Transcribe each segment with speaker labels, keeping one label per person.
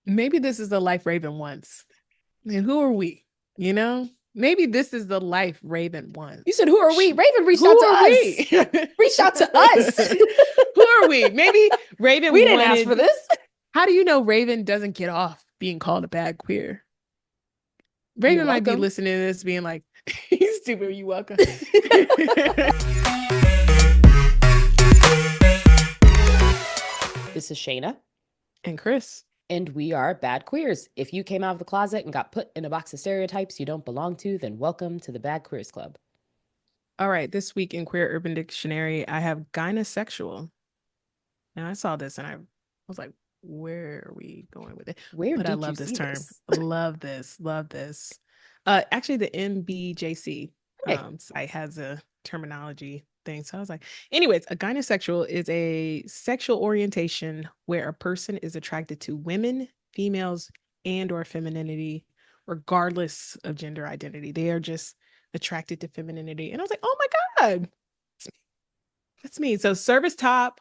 Speaker 1: Maybe this is the life Raven wants. And who are we? You know? Maybe this is the life Raven
Speaker 2: You
Speaker 1: wants.
Speaker 2: said, who are we? Raven reached
Speaker 1: Who
Speaker 2: out to
Speaker 1: are
Speaker 2: us.
Speaker 1: we?
Speaker 2: Reached out to us.
Speaker 1: Who are we? Maybe
Speaker 2: We
Speaker 1: Raven
Speaker 2: didn't ask for
Speaker 1: wanted.
Speaker 2: this.
Speaker 1: How do you know Raven doesn't get off being called a bad queer?
Speaker 2: You're
Speaker 1: Raven might be
Speaker 2: welcome.
Speaker 1: listening to this being like, he's stupid, you welcome.
Speaker 2: This is Shana,
Speaker 1: And Kris.
Speaker 2: and we are Bad Queers. If you came out of the closet and got put in a box of stereotypes you don't belong to, then welcome to the Bad Queers Club.
Speaker 1: All right, this week in Queer Urban Dictionary, I have gynosexual. Now I saw this and I was like, where are we going with it?
Speaker 2: Where
Speaker 1: But I
Speaker 2: did you
Speaker 1: love this
Speaker 2: see
Speaker 1: term.
Speaker 2: this?
Speaker 1: Love this. Love this. Actually, the MBJC
Speaker 2: Hey,
Speaker 1: site has a terminology thing. So I was like, anyways, a gynosexual is a sexual orientation where a person is attracted to women, females, and or femininity, regardless of gender identity. They are just attracted to femininity. And I was like, oh my God, that's me. So service top,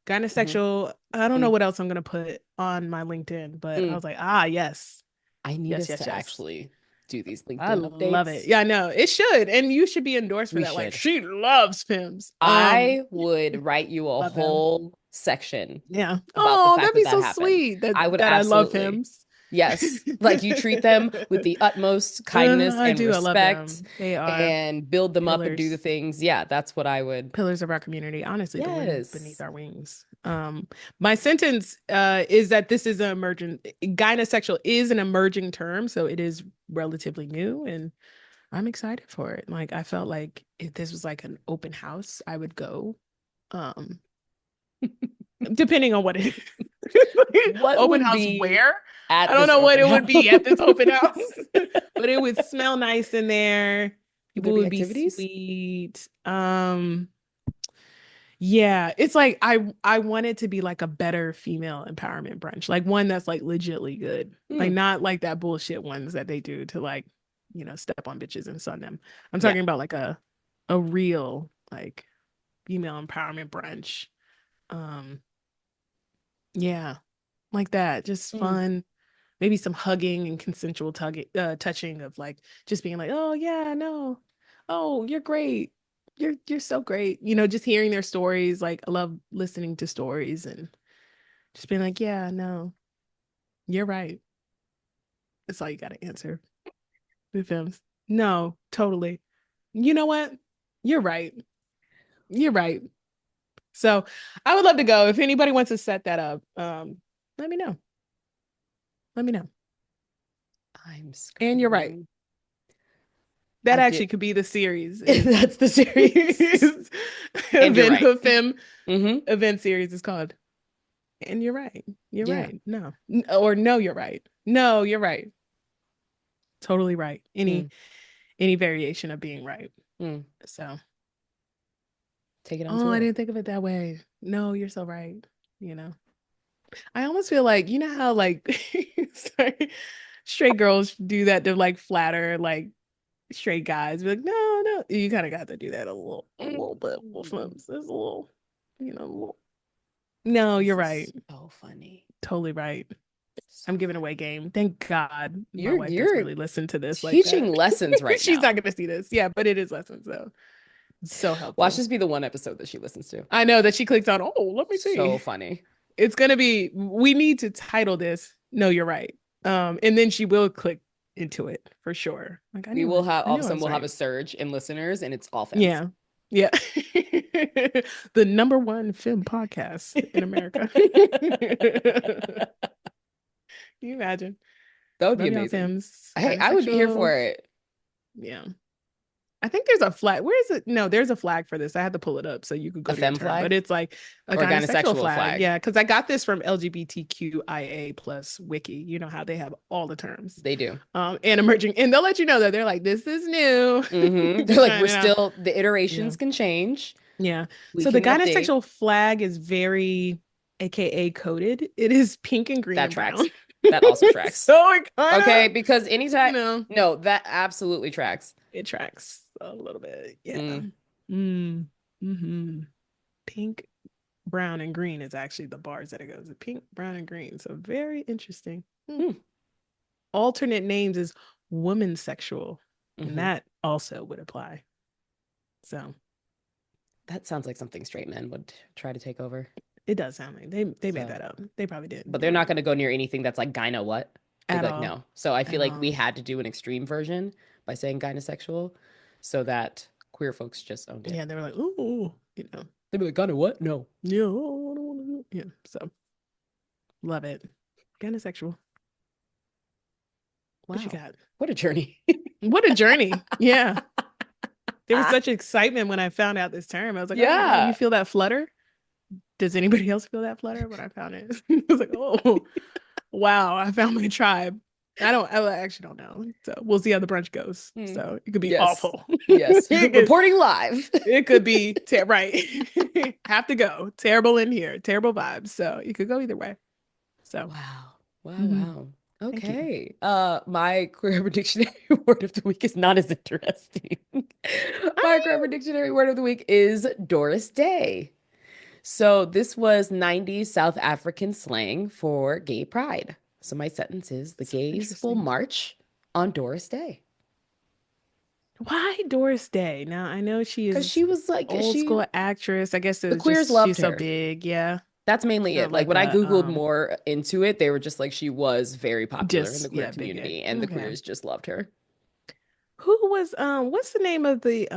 Speaker 2: mhm.
Speaker 1: gynosexual. I don't know
Speaker 2: Mm,
Speaker 1: what else I'm gonna put on my LinkedIn, but I
Speaker 2: mm.
Speaker 1: was like, ah, yes,
Speaker 2: I need
Speaker 1: yes,
Speaker 2: us
Speaker 1: yes,
Speaker 2: to
Speaker 1: yes.
Speaker 2: actually do these
Speaker 1: I
Speaker 2: LinkedIn
Speaker 1: love it.
Speaker 2: updates.
Speaker 1: Yeah, I know it should, and you should be endorsed for
Speaker 2: We
Speaker 1: that. Like,
Speaker 2: should.
Speaker 1: she loves Pims.
Speaker 2: I would write you a
Speaker 1: Love them.
Speaker 2: whole section
Speaker 1: Yeah.
Speaker 2: about the
Speaker 1: Oh,
Speaker 2: fact
Speaker 1: that'd
Speaker 2: that
Speaker 1: be
Speaker 2: that
Speaker 1: so
Speaker 2: happened.
Speaker 1: sweet. That
Speaker 2: I would
Speaker 1: I love
Speaker 2: absolutely.
Speaker 1: Pims.
Speaker 2: Yes, like you treat them with the utmost kindness
Speaker 1: I
Speaker 2: and
Speaker 1: do. I love
Speaker 2: respect
Speaker 1: them. They are
Speaker 2: and build them up and do the
Speaker 1: pillars.
Speaker 2: things. Yeah, that's what I would.
Speaker 1: Pillars of our community, honestly, the wind beneath
Speaker 2: Yes.
Speaker 1: our wings. My sentence is that this is an emergent gynosexual is an emerging term, so it is relatively new, and I'm excited for it. Like I felt like if this was like an open house, I would go. Um, depending on what it is.
Speaker 2: What
Speaker 1: Open
Speaker 2: would
Speaker 1: house
Speaker 2: be
Speaker 1: where? I
Speaker 2: at
Speaker 1: don't
Speaker 2: this
Speaker 1: know what
Speaker 2: open
Speaker 1: it
Speaker 2: house?
Speaker 1: would be at this open house, but it would smell nice in there.
Speaker 2: Would there
Speaker 1: People
Speaker 2: be
Speaker 1: would be
Speaker 2: activities?
Speaker 1: sweet. Yeah, it's like I want it to be like a better female empowerment brunch, like one that's like legitly good, like
Speaker 2: Hmm.
Speaker 1: not like that bullshit ones that they do to like, step on bitches and sun them. I'm
Speaker 2: Yeah.
Speaker 1: talking about like a real like female empowerment brunch. Um, yeah, like that, just
Speaker 2: Hmm.
Speaker 1: fun. Maybe some hugging and consensual tugging, touching of like just being like, oh yeah, no, oh you're great, you're so great. Just hearing their stories. Like I love listening to stories and just being like, yeah, no, you're right. That's all you got to answer with films. No, totally. You know what? You're right. You're right. So I would love to go. If anybody wants to set that up, let me know. Let me know.
Speaker 2: I'm
Speaker 1: And you're right.
Speaker 2: screaming.
Speaker 1: That
Speaker 2: I did.
Speaker 1: actually could be the series is
Speaker 2: That's the series. And you're
Speaker 1: event
Speaker 2: right.
Speaker 1: of fem
Speaker 2: Hmm.
Speaker 1: event series is called. And you're right. You're
Speaker 2: Yeah.
Speaker 1: right. No. Or no, you're right. No, you're right. Totally right. Any
Speaker 2: Mm,
Speaker 1: any variation of being right.
Speaker 2: mm.
Speaker 1: So,
Speaker 2: Take it on
Speaker 1: oh, I
Speaker 2: tour.
Speaker 1: didn't think of it that way. No, you're so right. You know. I almost feel like, how like sorry, straight girls do that to like flatter like straight guys. Be like, no, no. You kind of got to do that a little bit with them.
Speaker 2: Mm.
Speaker 1: There's a little, a little. No, you're
Speaker 2: This
Speaker 1: right.
Speaker 2: is so funny.
Speaker 1: Totally right.
Speaker 2: So
Speaker 1: I'm giving
Speaker 2: funny.
Speaker 1: away game. Thank God my wife doesn't
Speaker 2: You're
Speaker 1: really listen to this like
Speaker 2: teaching
Speaker 1: that.
Speaker 2: lessons right
Speaker 1: She's not
Speaker 2: now.
Speaker 1: gonna see this. Yeah, but it is lessons though. It's so
Speaker 2: Watch
Speaker 1: helpful.
Speaker 2: this be the one episode that she listens to.
Speaker 1: I know that she clicked on, oh, let me
Speaker 2: So
Speaker 1: see.
Speaker 2: funny.
Speaker 1: It's gonna be, we need to title this. No, you're right. And then she will click into it for sure. Like
Speaker 2: We will have
Speaker 1: I
Speaker 2: all of a
Speaker 1: knew I
Speaker 2: sudden
Speaker 1: was
Speaker 2: we'll have
Speaker 1: right.
Speaker 2: a surge in listeners and it's all femmes.
Speaker 1: Yeah. Yeah. The number one film podcast in America. Can you imagine?
Speaker 2: That would be
Speaker 1: Love y'all,
Speaker 2: amazing.
Speaker 1: Fims.
Speaker 2: Hey, I would be here
Speaker 1: Gynosexual.
Speaker 2: for it.
Speaker 1: Yeah. I think there's a flag. Where is it? No, there's a flag for this. I had to pull it up so you could
Speaker 2: A
Speaker 1: go to your
Speaker 2: femme
Speaker 1: term, but
Speaker 2: flag
Speaker 1: it's like a
Speaker 2: or
Speaker 1: gynosexual
Speaker 2: gynosexual
Speaker 1: flag.
Speaker 2: flag.
Speaker 1: Yeah, because I got this from LGBTQIA plus wiki. You know how they have all the terms,
Speaker 2: They do.
Speaker 1: and emerging, and they'll let you know that they're like, this is new.
Speaker 2: They're like, we're
Speaker 1: Trying it out.
Speaker 2: still, the
Speaker 1: Yeah,
Speaker 2: iterations can change.
Speaker 1: yeah.
Speaker 2: We
Speaker 1: So the
Speaker 2: can update.
Speaker 1: gynosexual flag is very AKA coded. It is pink and green
Speaker 2: That
Speaker 1: and brown.
Speaker 2: tracks. That also tracks.
Speaker 1: So it kind
Speaker 2: Okay,
Speaker 1: of,
Speaker 2: because anytime,
Speaker 1: you know,
Speaker 2: no, that absolutely tracks.
Speaker 1: it tracks a little bit. Yeah.
Speaker 2: Mm.
Speaker 1: Hmm. Pink, brown, and green is actually the bars that it goes. Pink, brown, and green. So very interesting.
Speaker 2: Hmm.
Speaker 1: Alternate names is woman sexual, and
Speaker 2: Mhm.
Speaker 1: that also would apply. So
Speaker 2: That sounds like something straight men would try to take over.
Speaker 1: it does sound like they made
Speaker 2: So,
Speaker 1: that up. They probably did.
Speaker 2: but they're not going to go near anything that's like gyno what? They'd
Speaker 1: At
Speaker 2: be like,
Speaker 1: all.
Speaker 2: no. So I feel
Speaker 1: At
Speaker 2: like we
Speaker 1: all.
Speaker 2: had to do an extreme version by saying gynosexual so that queer folks just owned it.
Speaker 1: Yeah, they were like, ooh,
Speaker 2: They'd be like, gyno what? No.
Speaker 1: yeah, I don't wanna do it. Yeah. So love it. Gynosexual. What you
Speaker 2: Wow.
Speaker 1: got?
Speaker 2: What a journey.
Speaker 1: What a journey. Yeah. There was such excitement when I found out this term. I was like, oh my God, you
Speaker 2: Yeah.
Speaker 1: feel that flutter? Does anybody else feel that flutter when I found it? I was like, oh, wow, I found my tribe. I actually don't know. So we'll see how the brunch goes. So it could be
Speaker 2: Yes.
Speaker 1: awful.
Speaker 2: Yes.
Speaker 1: it
Speaker 2: Reporting live.
Speaker 1: it could be right. Have to go. Terrible in here. Terrible vibes. So you could go either way. So
Speaker 2: Wow. Wow.
Speaker 1: mhm.
Speaker 2: Wow.
Speaker 1: Thank you.
Speaker 2: Okay. My queer Urban Dictionary word of the week is not as interesting. My queer Urban Dictionary word of the week is Doris Day. So this was 90s South African slang for gay pride. So my sentence is the
Speaker 1: So
Speaker 2: gays will
Speaker 1: interesting.
Speaker 2: march on Doris Day.
Speaker 1: Why Doris Day? Now I know she
Speaker 2: Because
Speaker 1: is
Speaker 2: she was like,
Speaker 1: old school actress. I guess it
Speaker 2: the
Speaker 1: was
Speaker 2: queers
Speaker 1: just she's
Speaker 2: loved
Speaker 1: so
Speaker 2: her.
Speaker 1: big. Yeah.
Speaker 2: That's mainly
Speaker 1: Not
Speaker 2: it. Like
Speaker 1: like
Speaker 2: when I
Speaker 1: a
Speaker 2: Googled more into it, they were just like, she was very popular in the
Speaker 1: just
Speaker 2: queer
Speaker 1: yeah, big gay.
Speaker 2: community and the
Speaker 1: Okay.
Speaker 2: queers just loved her.
Speaker 1: Who was what's the name of the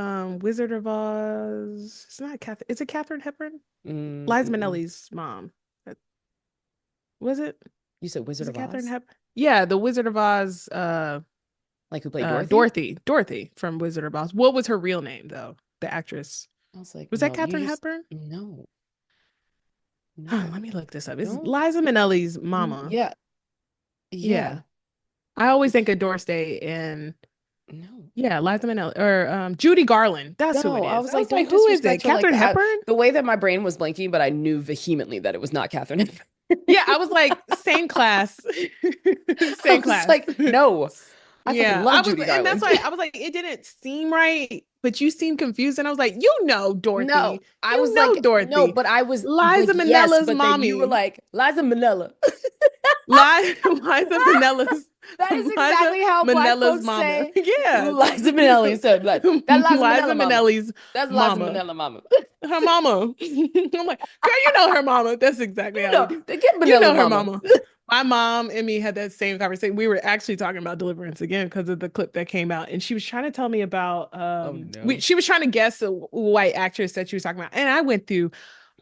Speaker 1: Wizard of Oz? It's not Catherine. Is it Catherine Hepburn? Liza
Speaker 2: Mm-mm.
Speaker 1: Minnelli's mom. Was it?
Speaker 2: You said
Speaker 1: Was
Speaker 2: Wizard
Speaker 1: it
Speaker 2: of
Speaker 1: Catherine
Speaker 2: Oz?
Speaker 1: Hepburn? Yeah, the Wizard of Oz
Speaker 2: Like who played Dorothy?
Speaker 1: Dorothy from Wizard of Oz. What was her real name though? The actress.
Speaker 2: I was like,
Speaker 1: Was that
Speaker 2: no, you
Speaker 1: Catherine
Speaker 2: just,
Speaker 1: Hepburn?
Speaker 2: no,
Speaker 1: Oh, let
Speaker 2: no,
Speaker 1: me look this up. It's
Speaker 2: don't.
Speaker 1: Liza Minnelli's mama.
Speaker 2: Yeah,
Speaker 1: Yeah.
Speaker 2: yeah,
Speaker 1: I always think of Doris Day and
Speaker 2: no.
Speaker 1: yeah, Liza Minnelli or Judy Garland. That's who it
Speaker 2: No, I
Speaker 1: is.
Speaker 2: was
Speaker 1: I
Speaker 2: like,
Speaker 1: was like,
Speaker 2: don't
Speaker 1: who is it?
Speaker 2: disrespect her like
Speaker 1: Catherine
Speaker 2: that.
Speaker 1: Hepburn?
Speaker 2: The way that my brain was blinking, but I knew vehemently that it was not Catherine Hepburn.
Speaker 1: Yeah, I was like, same class.
Speaker 2: I
Speaker 1: Same
Speaker 2: was
Speaker 1: class.
Speaker 2: like, no, I fucking
Speaker 1: Yeah, I
Speaker 2: love
Speaker 1: was,
Speaker 2: Judy
Speaker 1: and that's
Speaker 2: Garland.
Speaker 1: why I was like, it didn't seem right, but you seem confused. And I was like,
Speaker 2: No,
Speaker 1: Dorothy.
Speaker 2: I
Speaker 1: You
Speaker 2: was
Speaker 1: know
Speaker 2: like, no,
Speaker 1: Dorothy.
Speaker 2: but I was like,
Speaker 1: Liza
Speaker 2: yes,
Speaker 1: Minnella's
Speaker 2: but then you were
Speaker 1: mommy.
Speaker 2: like, Liza Minnella.
Speaker 1: Liza Minnella's
Speaker 2: That is
Speaker 1: Liza
Speaker 2: exactly how Black
Speaker 1: Minnelli's
Speaker 2: folks
Speaker 1: mama.
Speaker 2: say
Speaker 1: Yeah.
Speaker 2: Liza Minnelli. So like, that Liza
Speaker 1: Liza
Speaker 2: Minnella mama.
Speaker 1: Minnelli's
Speaker 2: That's Liza
Speaker 1: mama.
Speaker 2: Minnella mama.
Speaker 1: Her mama. I'm like, girl, you know her mama. That's exactly
Speaker 2: You
Speaker 1: how we
Speaker 2: know,
Speaker 1: do.
Speaker 2: they get
Speaker 1: You know
Speaker 2: Minnella
Speaker 1: her
Speaker 2: mama.
Speaker 1: mama. My mom and me had that same conversation. We were actually talking about Deliverance again because of the clip that came out, and she was trying to tell me about
Speaker 2: Oh no.
Speaker 1: she was trying to guess a white actress that she was talking about, and I went through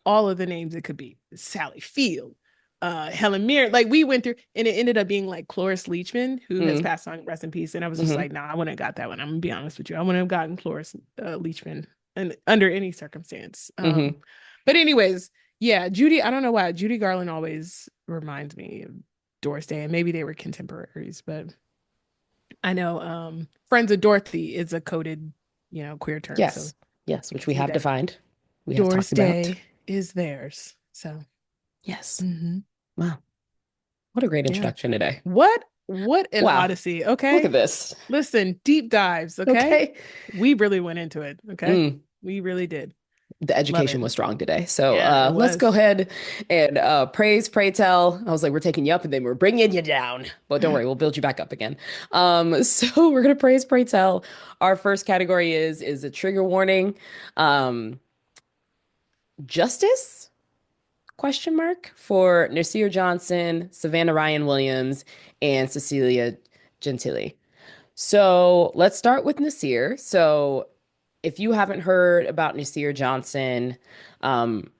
Speaker 1: all of the names it could be. Sally Field, Helen Mirren. Like we went through, and it ended up being like Cloris Leachman, who has
Speaker 2: Mm,
Speaker 1: passed on, rest in peace. And I was just
Speaker 2: hmm
Speaker 1: like, nah, I wouldn't have got that one. I'm gonna be honest with you. I wouldn't have gotten Cloris Leachman and under any circumstance.
Speaker 2: hmm
Speaker 1: But anyways, yeah, Judy, I don't know why. Judy Garland always reminds me of Doris Day, and maybe they were contemporaries, but I know Friends of Dorothy is a coded, queer term. So
Speaker 2: Yes. Yes,
Speaker 1: I can
Speaker 2: which we
Speaker 1: see
Speaker 2: have
Speaker 1: that
Speaker 2: defined. We have
Speaker 1: Doris
Speaker 2: talked about.
Speaker 1: Day is theirs. So
Speaker 2: Yes.
Speaker 1: mhm.
Speaker 2: Wow. What a great
Speaker 1: Yeah.
Speaker 2: introduction today.
Speaker 1: What an
Speaker 2: Wow.
Speaker 1: odyssey.
Speaker 2: Look at
Speaker 1: Okay.
Speaker 2: this.
Speaker 1: Listen, deep dives. Okay.
Speaker 2: Okay.
Speaker 1: We really went into it. Okay.
Speaker 2: Mm.
Speaker 1: We really did.
Speaker 2: The
Speaker 1: Love
Speaker 2: education
Speaker 1: it.
Speaker 2: was strong today. So
Speaker 1: Yeah, it
Speaker 2: let's go
Speaker 1: was.
Speaker 2: ahead and praise, pray tell. I was like, we're taking you up and then we're bringing you down. But don't worry, we'll build you back up again. So we're gonna praise, pray tell. Our first category is a trigger warning. Um, Justice? Question mark for Naasire Johnson, Savannah Ryan Williams, and Cecilia Gentili. So let's start with Naasire. So if you haven't heard about Naasire Johnson, um,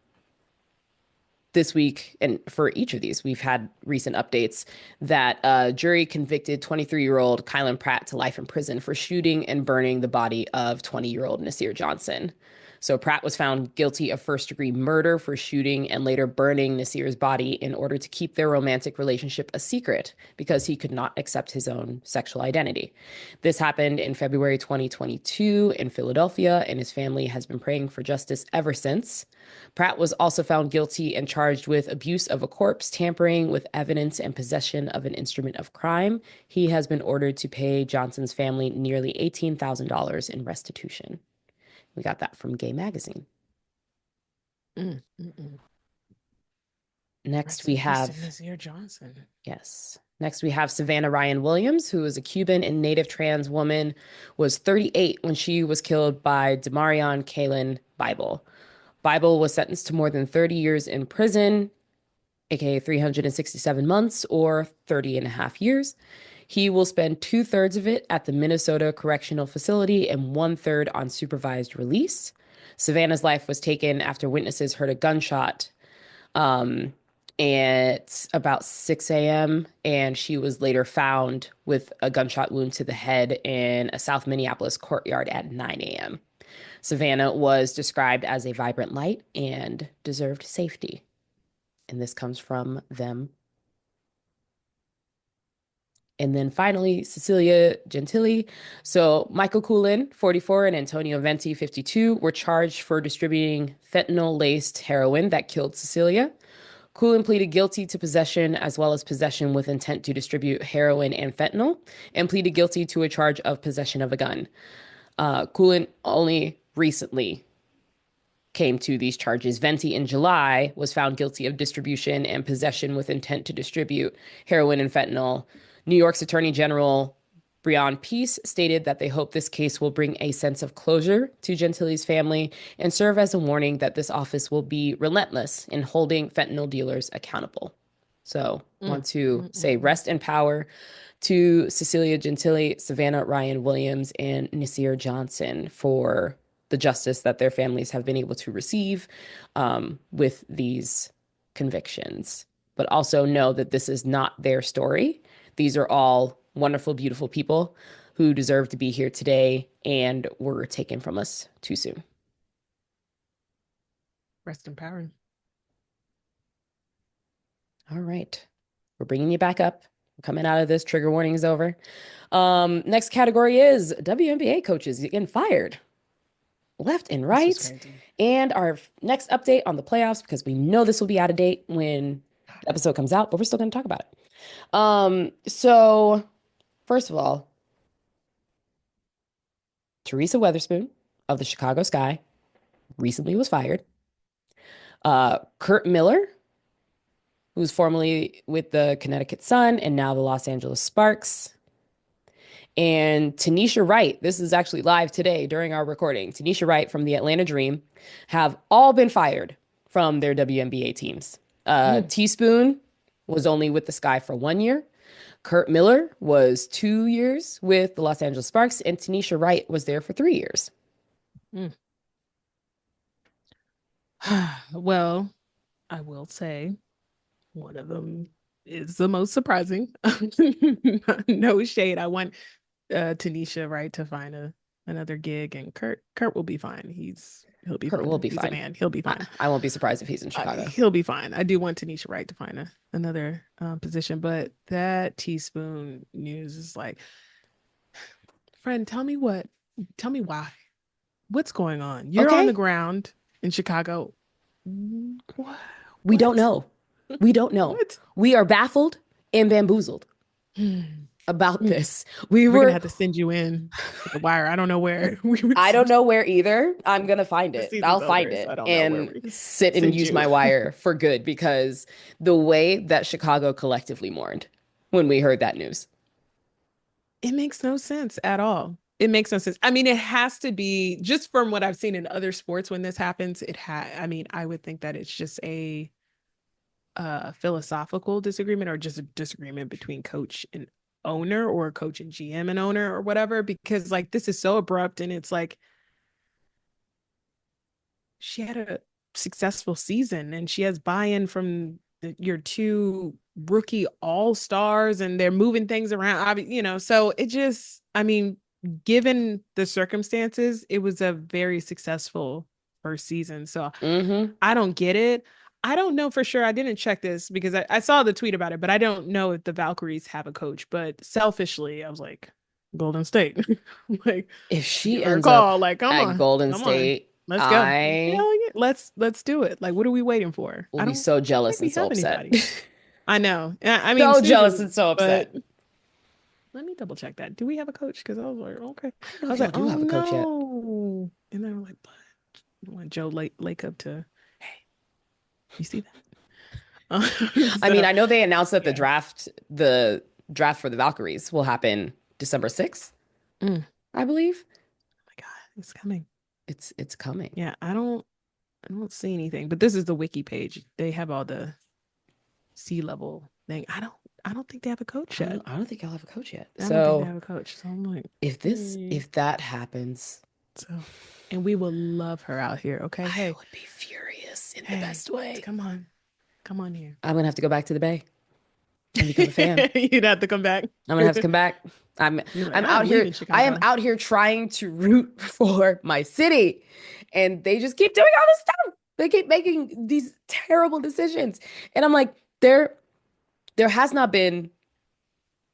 Speaker 2: this week, and for each of these, we've had recent updates that a jury convicted 23-year-old Kylan Pratt to life in prison for shooting and burning the body of 20-year-old Naasire Johnson. So Pratt was found guilty of first-degree murder for shooting and later burning Naasire's body in order to keep their romantic relationship a secret because he could not accept his own sexual identity. This happened in February 2022 in Philadelphia, and his family has been praying for justice ever since. Pratt was also found guilty and charged with abuse of a corpse, tampering with evidence, and possession of an instrument of crime. He has been ordered to pay Johnson's family nearly $18,000 in restitution. We got that from Gay Magazine.
Speaker 1: Mm, mm, mm.
Speaker 2: Next,
Speaker 1: Rest
Speaker 2: we
Speaker 1: in peace to
Speaker 2: have,
Speaker 1: Naasire Johnson.
Speaker 2: yes. Next, we have Savannah Ryan Williams, who is a Cuban and native trans woman, was 38 when she was killed by Demarion Kalen Bible. Bible was sentenced to more than 30 years in prison, aka 367 months or 30 and a half years. He will spend 2/3 of it at the Minnesota Correctional Facility and 1/3 on supervised release. Savannah's life was taken after witnesses heard a gunshot at about 6 a.m. and she was later found with a gunshot wound to the head in a South Minneapolis courtyard at 9 a.m. Savannah was described as a vibrant light and deserved safety. And this comes from them. And then finally, Cecilia Gentili. So Michael Coolin, 44, and Antonio Venti, 52, were charged for distributing fentanyl-laced heroin that killed Cecilia. Coolin pleaded guilty to possession as well as possession with intent to distribute heroin and fentanyl, and pleaded guilty to a charge of possession of a gun. Coolin only recently came to these charges. Venti in July was found guilty of distribution and possession with intent to distribute heroin and fentanyl. New York's Attorney General Breon Peace stated that they hope this case will bring a sense of closure to Gentili's family and serve as a warning that this office will be relentless in holding fentanyl dealers accountable. So I want to say rest in power to Cecilia Gentili, Savannah Ryan Williams, and Naasire Johnson for the justice that their families have been able to receive with these convictions. But also know that this is not their story. These are all wonderful, beautiful people who deserve to be here today and were taken from us too soon.
Speaker 1: Rest in power.
Speaker 2: All right. We're bringing you back up. We're coming out of this. Trigger warning is over. Next category is WNBA coaches getting fired left and right. And our next update on the playoffs, because we know this will be out of date when the episode comes out, but we're still going to talk about it. So first of all, Teresa Weatherspoon of the Chicago Sky recently was fired. Curt Miller, who's formerly with the Connecticut Sun and now the Los Angeles Sparks, and Tanisha Wright, this is actually live today during our recording. Tanisha Wright from the Atlanta Dream have all been fired from their WNBA teams. Teaspoon was only with the Sky for 1 year. Curt Miller was 2 years with the Los Angeles Sparks, and Tanisha Wright was there for 3 years.
Speaker 1: Well, I will say one of them is the most surprising. No shade. I want Tanisha Wright to find another gig, and Curt will be fine. He'll be
Speaker 2: Curt
Speaker 1: fine.
Speaker 2: will be
Speaker 1: He's
Speaker 2: fine.
Speaker 1: a man. He'll be fine.
Speaker 2: I won't be surprised if he's in Chicago.
Speaker 1: He'll be fine. I do want Tanisha Wright to find another position, but that Teaspoon news is like, friend, tell me why. What's going on? You're on the ground in Chicago. What?
Speaker 2: We don't know. We don't know. We are baffled and bamboozled about this. We're
Speaker 1: gonna have to send you in the wire. I don't know where.
Speaker 2: I don't know where either. I'm gonna find it. I'll find it and sit and use my wire for good, because the way that Chicago collectively mourned when we heard that news,
Speaker 1: it makes no sense at all. It makes no sense. I mean, it has to be, just from what I've seen in other sports when this happens, I mean, I would think that it's just a philosophical disagreement, or just a disagreement between coach and owner, or coach and GM and owner, or whatever, because like this is so abrupt, and it's like she had a successful season and she has buy-in from your two rookie all-stars, and they're moving things around, so it just, I mean, given the circumstances, it was a very successful first season. So I don't get it. I don't know for sure. I didn't check this because I saw the tweet about it, but I don't know if the Valkyries have a coach. But selfishly, I was like, Golden State. Like,
Speaker 2: if she ends up
Speaker 1: like, come
Speaker 2: at
Speaker 1: on,
Speaker 2: Golden State,
Speaker 1: let's go. Hell yeah. Let's do it. Like, what are we waiting for?
Speaker 2: We'll be so jealous and so upset.
Speaker 1: I know. I mean,
Speaker 2: so jealous and so upset.
Speaker 1: Let me double check that. Do we have a coach? Because I was like, okay.
Speaker 2: I was like, do have a coach yet?
Speaker 1: And then I'm like, but I want Joe Lacob to, hey, you see
Speaker 2: I mean,
Speaker 1: So
Speaker 2: I know they announced that
Speaker 1: yeah.
Speaker 2: the draft for the Valkyries will happen December 6th,
Speaker 1: Mm. Oh
Speaker 2: I believe.
Speaker 1: my God, it's coming.
Speaker 2: It's coming.
Speaker 1: Yeah, I don't see anything, but this is the wiki page. They have all the sea level thing. I don't think they have a coach yet.
Speaker 2: I don't think I'll have a coach yet.
Speaker 1: I don't think they
Speaker 2: So
Speaker 1: have a coach. So I'm like,
Speaker 2: if that happens,
Speaker 1: so, and we will love her out here. Okay.
Speaker 2: I
Speaker 1: Hey,
Speaker 2: would be furious in the
Speaker 1: hey,
Speaker 2: best way.
Speaker 1: come on here.
Speaker 2: I'm gonna have to go back to the Bay and become a fan.
Speaker 1: You'd have to come back.
Speaker 2: I'm gonna have to come back. I'm
Speaker 1: You're like,
Speaker 2: I'm
Speaker 1: I'm
Speaker 2: out here.
Speaker 1: leaving
Speaker 2: I am
Speaker 1: Chicago.
Speaker 2: out here trying to root for my city, and they just keep doing all this stuff. They keep making these terrible decisions, and I'm like, there has not been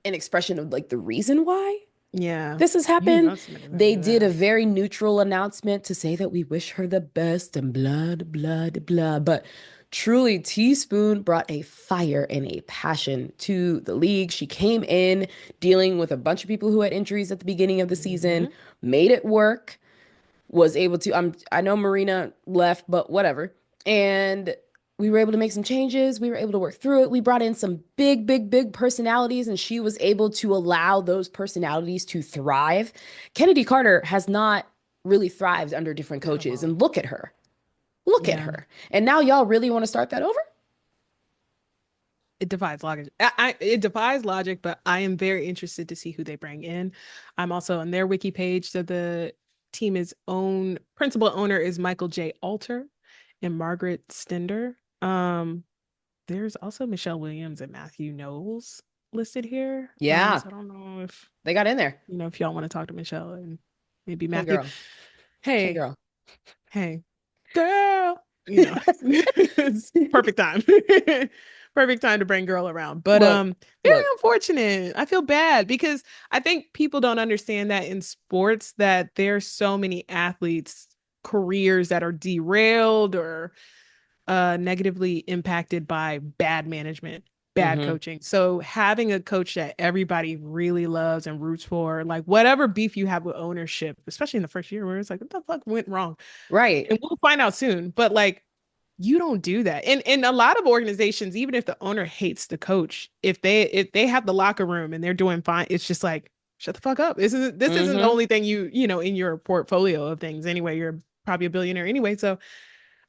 Speaker 2: an expression of like the reason why
Speaker 1: Yeah,
Speaker 2: this has
Speaker 1: you
Speaker 2: happened.
Speaker 1: know somebody better
Speaker 2: They
Speaker 1: do
Speaker 2: did a
Speaker 1: that.
Speaker 2: very neutral announcement to say that we wish her the best and blah, blah, blah. But truly, Teaspoon brought a fire and a passion to the league. She came in dealing with a bunch of people who had injuries at the beginning of the season,
Speaker 1: Hmm.
Speaker 2: made it work, was able to. I know Marina left, but whatever. And we were able to make some changes. We were able to work through it. We brought in some big, big, big personalities, and she was able to allow those personalities to thrive. Kennedy Carter has not really thrived under different
Speaker 1: Not at
Speaker 2: coaches.
Speaker 1: all.
Speaker 2: And look at her. Look at
Speaker 1: Yeah,
Speaker 2: her. And now y'all really want to start that over?
Speaker 1: it defies logic. It defies logic, but I am very interested to see who they bring in. I'm also on their wiki page. So the team is own principal owner is Michael J. Alter and Margaret Stender. There's also Michelle Williams and Matthew Knowles listed here.
Speaker 2: Yeah,
Speaker 1: So I don't know if
Speaker 2: they got in there.
Speaker 1: if y'all want to talk to Michelle and maybe
Speaker 2: Hey,
Speaker 1: Matthew.
Speaker 2: girl. Hey,
Speaker 1: Hey,
Speaker 2: girl.
Speaker 1: hey, girl. It's perfect time. Perfect time to bring girl around. But
Speaker 2: Look,
Speaker 1: very
Speaker 2: look.
Speaker 1: unfortunate. I feel bad because I think people don't understand that in sports that there's so many athletes careers that are derailed or negatively impacted by bad management, bad
Speaker 2: Mm-hmm.
Speaker 1: coaching. So having a coach that everybody really loves and roots for, like whatever beef you have with ownership, especially in the first year where it's like, what the fuck went wrong?
Speaker 2: Right.
Speaker 1: And we'll find out soon. But like you don't do that. And a lot of organizations, even if the owner hates the coach, if they have the locker room and they're doing fine, it's just like, shut the fuck up. This isn't the
Speaker 2: Mm-hmm.
Speaker 1: only thing in your portfolio of things anyway. You're probably a billionaire anyway. So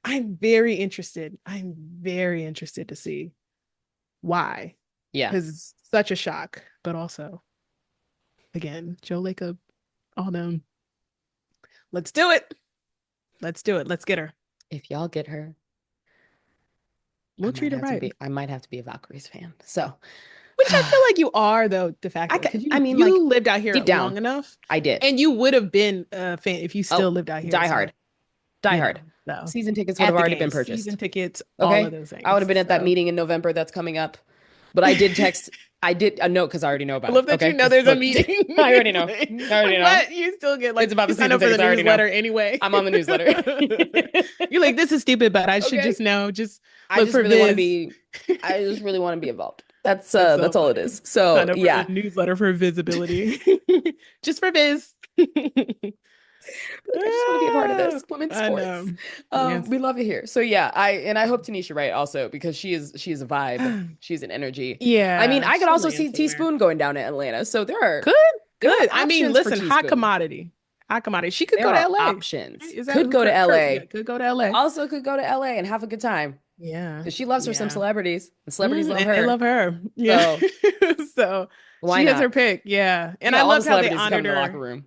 Speaker 1: I'm very interested. I'm very interested to see why.
Speaker 2: Yeah.
Speaker 1: Because it's such a shock. But also, again, Joe Lacob, all them. Let's do it. Let's do it. Let's get her.
Speaker 2: If y'all get her,
Speaker 1: We'll treat her right.
Speaker 2: I might have to be a Valkyries fan. So,
Speaker 1: Which I feel like you are though, de facto, because
Speaker 2: I
Speaker 1: you
Speaker 2: mean, like
Speaker 1: you lived out here
Speaker 2: deep
Speaker 1: long
Speaker 2: down,
Speaker 1: enough,
Speaker 2: I did.
Speaker 1: and you would have been a fan if you
Speaker 2: Oh,
Speaker 1: still lived out here.
Speaker 2: die
Speaker 1: So
Speaker 2: hard, die
Speaker 1: you know,
Speaker 2: hard.
Speaker 1: so
Speaker 2: Season tickets would have
Speaker 1: at the
Speaker 2: already been
Speaker 1: game, season
Speaker 2: purchased.
Speaker 1: tickets, all of
Speaker 2: Okay,
Speaker 1: those
Speaker 2: I would have
Speaker 1: things.
Speaker 2: been at that
Speaker 1: So
Speaker 2: meeting in November that's coming up. But I did text. I did a note because I already know
Speaker 1: I
Speaker 2: about it.
Speaker 1: love that
Speaker 2: Okay,
Speaker 1: you know
Speaker 2: because
Speaker 1: there's a
Speaker 2: look,
Speaker 1: meeting.
Speaker 2: I already
Speaker 1: It's
Speaker 2: know. I already know.
Speaker 1: but you still get
Speaker 2: It's
Speaker 1: like
Speaker 2: about
Speaker 1: you
Speaker 2: the
Speaker 1: sign
Speaker 2: season
Speaker 1: up for the
Speaker 2: tickets. I already know.
Speaker 1: newsletter anyway.
Speaker 2: I'm on the newsletter.
Speaker 1: You're like, this is stupid, but I should
Speaker 2: Okay.
Speaker 1: just know. Just
Speaker 2: I
Speaker 1: look
Speaker 2: just
Speaker 1: for
Speaker 2: really want to
Speaker 1: Viz.
Speaker 2: be. I just really want to be involved.
Speaker 1: That's so
Speaker 2: That's all it
Speaker 1: funny.
Speaker 2: is. So
Speaker 1: Sign up for the
Speaker 2: yeah,
Speaker 1: newsletter for visibility. Just for Viz.
Speaker 2: like I just want to be a part of
Speaker 1: Ah,
Speaker 2: this women's
Speaker 1: I
Speaker 2: sports.
Speaker 1: know. Yes.
Speaker 2: We love it here. So yeah, I hope Tanisha Wright also because she is a vibe. She's an energy. I mean,
Speaker 1: Yeah,
Speaker 2: I could
Speaker 1: she'll
Speaker 2: also
Speaker 1: land
Speaker 2: see
Speaker 1: somewhere.
Speaker 2: Teaspoon going down to Atlanta. So
Speaker 1: Could,
Speaker 2: there are
Speaker 1: could. I mean,
Speaker 2: options for
Speaker 1: listen, hot
Speaker 2: Teaspoon.
Speaker 1: commodity. Hot commodity. She could
Speaker 2: There
Speaker 1: go to
Speaker 2: are
Speaker 1: LA. Right?
Speaker 2: options.
Speaker 1: Is that
Speaker 2: Could
Speaker 1: who
Speaker 2: go to
Speaker 1: Kurt? Yeah,
Speaker 2: LA.
Speaker 1: could go to LA.
Speaker 2: Also could go to LA and have a good time
Speaker 1: Yeah.
Speaker 2: because she loves her some
Speaker 1: Yeah.
Speaker 2: celebrities and celebrities love
Speaker 1: And they
Speaker 2: her.
Speaker 1: love her. Yeah.
Speaker 2: So
Speaker 1: So
Speaker 2: why
Speaker 1: she has her
Speaker 2: not?
Speaker 1: pick. Yeah.
Speaker 2: We
Speaker 1: And I
Speaker 2: got all the
Speaker 1: loved how they
Speaker 2: celebrities to come
Speaker 1: honored
Speaker 2: in the locker
Speaker 1: her.
Speaker 2: room.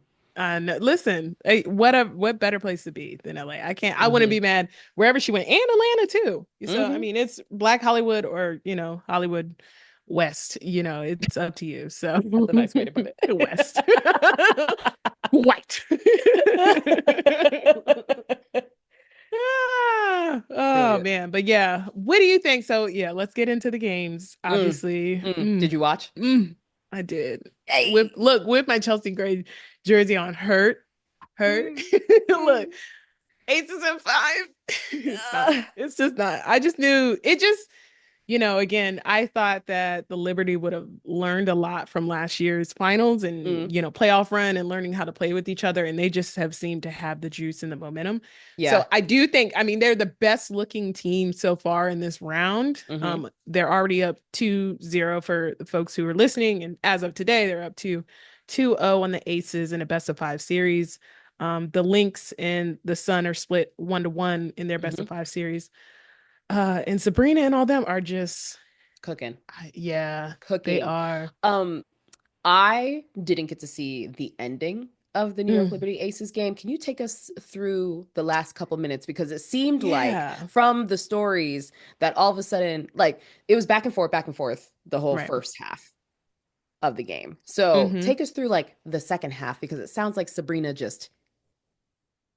Speaker 1: No, listen, hey, what better place to be than LA? I wouldn't
Speaker 2: Hmm
Speaker 1: be mad wherever she went, and Atlanta too. So I
Speaker 2: hmm
Speaker 1: mean, it's Black Hollywood or Hollywood West. It's up to you. So
Speaker 2: That's a nice way to put it.
Speaker 1: West, white. Oh
Speaker 2: Brilliant.
Speaker 1: man, but yeah, what do you think? So yeah, let's get into the games.
Speaker 2: Mm,
Speaker 1: Obviously,
Speaker 2: Did you watch?
Speaker 1: I did.
Speaker 2: Hey.
Speaker 1: With my Chelsea Gray jersey on, hurt.
Speaker 2: Mm,
Speaker 1: Look,
Speaker 2: mm.
Speaker 1: aces and five. It's not.
Speaker 2: Uh,
Speaker 1: It's just not. I just knew it. Just again, I thought that the Liberty would have learned a lot from last year's finals and,
Speaker 2: Mm,
Speaker 1: playoff run and learning how to play with each other. And they just have seemed to have the juice and the momentum. So
Speaker 2: yeah.
Speaker 1: I do think, I mean, they're the best looking team so far in this round.
Speaker 2: Hmm.
Speaker 1: They're already up 2-0 for the folks who are listening. And as of today, they're up to 2-0 on the Aces in a best of 5 series. The Lynx and the Sun are split 1-1 in their best
Speaker 2: Hmm.
Speaker 1: of 5 series. And Sabrina and all them are just,
Speaker 2: Cooking,
Speaker 1: yeah, they
Speaker 2: cooking.
Speaker 1: are.
Speaker 2: Um, I didn't get to see the ending of the New York
Speaker 1: Mm,
Speaker 2: Liberty Aces game. Can you take us through the last couple minutes? Because it seemed like
Speaker 1: yeah,
Speaker 2: from the stories that all of a sudden, like it was back and forth the whole
Speaker 1: right.
Speaker 2: first half of the game. So
Speaker 1: Hmm.
Speaker 2: take us through like the second half because it sounds like Sabrina just